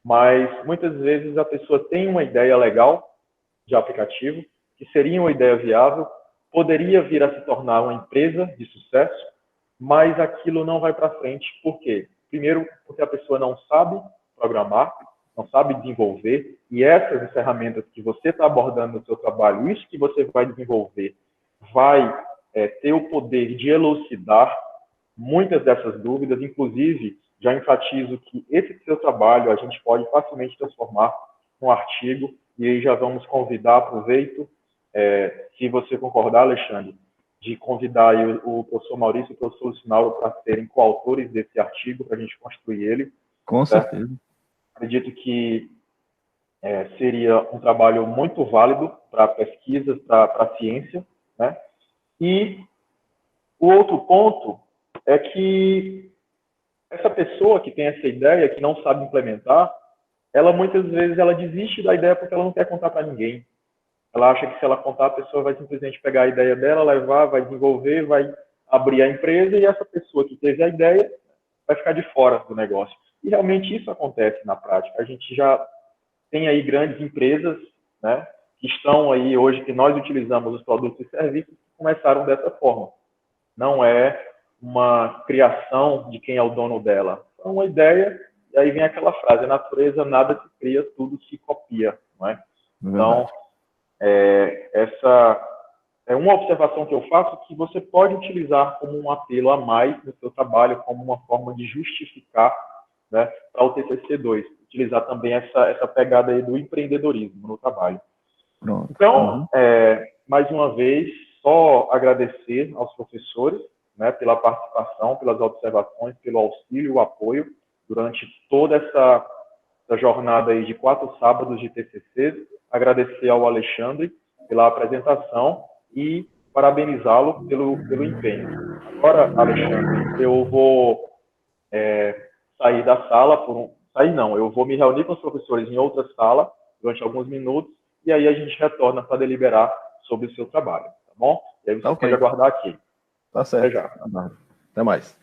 Speaker 1: Mas muitas vezes a pessoa tem uma ideia legal de aplicativo, que seria uma ideia viável, poderia vir a se tornar uma empresa de sucesso, mas aquilo não vai para frente. Por quê? Primeiro, porque a pessoa não sabe programar, não sabe desenvolver, e essas ferramentas que você está abordando no seu trabalho, isso que você vai desenvolver, vai ter o poder de elucidar muitas dessas dúvidas. Inclusive, já enfatizo que esse seu trabalho a gente pode facilmente transformar num artigo, e aí já vamos convidar, aproveito, se você concordar, Alexandre, de convidar aí o professor Maurício e o professor Lucinauro para serem coautores desse artigo, para a gente construir ele.
Speaker 2: Com certeza.
Speaker 1: Acredito que seria um trabalho muito válido para pesquisas, para a ciência, né? E o outro ponto é que essa pessoa que tem essa ideia, que não sabe implementar, ela muitas vezes ela desiste da ideia porque ela não quer contar para ninguém. Ela acha que se ela contar, a pessoa vai simplesmente pegar a ideia dela, levar, vai desenvolver, vai abrir a empresa e essa pessoa que teve a ideia vai ficar de fora do negócio. E realmente isso acontece na prática. A gente já tem aí grandes empresas, né, que estão aí hoje, que nós utilizamos os produtos e serviços, que começaram dessa forma. Não é uma criação de quem é o dono dela. É uma ideia, e aí vem aquela frase, a natureza nada se cria, tudo se copia. Não é? Então, essa é uma observação que eu faço que você pode utilizar como um apelo a mais no seu trabalho, como uma forma de justificar, né, para o TCC2. Utilizar também essa pegada aí do empreendedorismo no trabalho.
Speaker 2: Pronto.
Speaker 1: Então, mais uma vez, só agradecer aos professores, né, pela participação, pelas observações, pelo auxílio, o apoio durante toda essa jornada aí de 4 sábados de TCC. Agradecer ao Alexandre pela apresentação e parabenizá-lo pelo empenho. Agora, Alexandre, eu vou sair da sala eu vou me reunir com os professores em outra sala durante alguns minutos e aí a gente retorna para deliberar sobre o seu trabalho, tá bom? E aí você pode aguardar aqui.
Speaker 2: Tá certo.
Speaker 1: Até já.
Speaker 2: Até mais.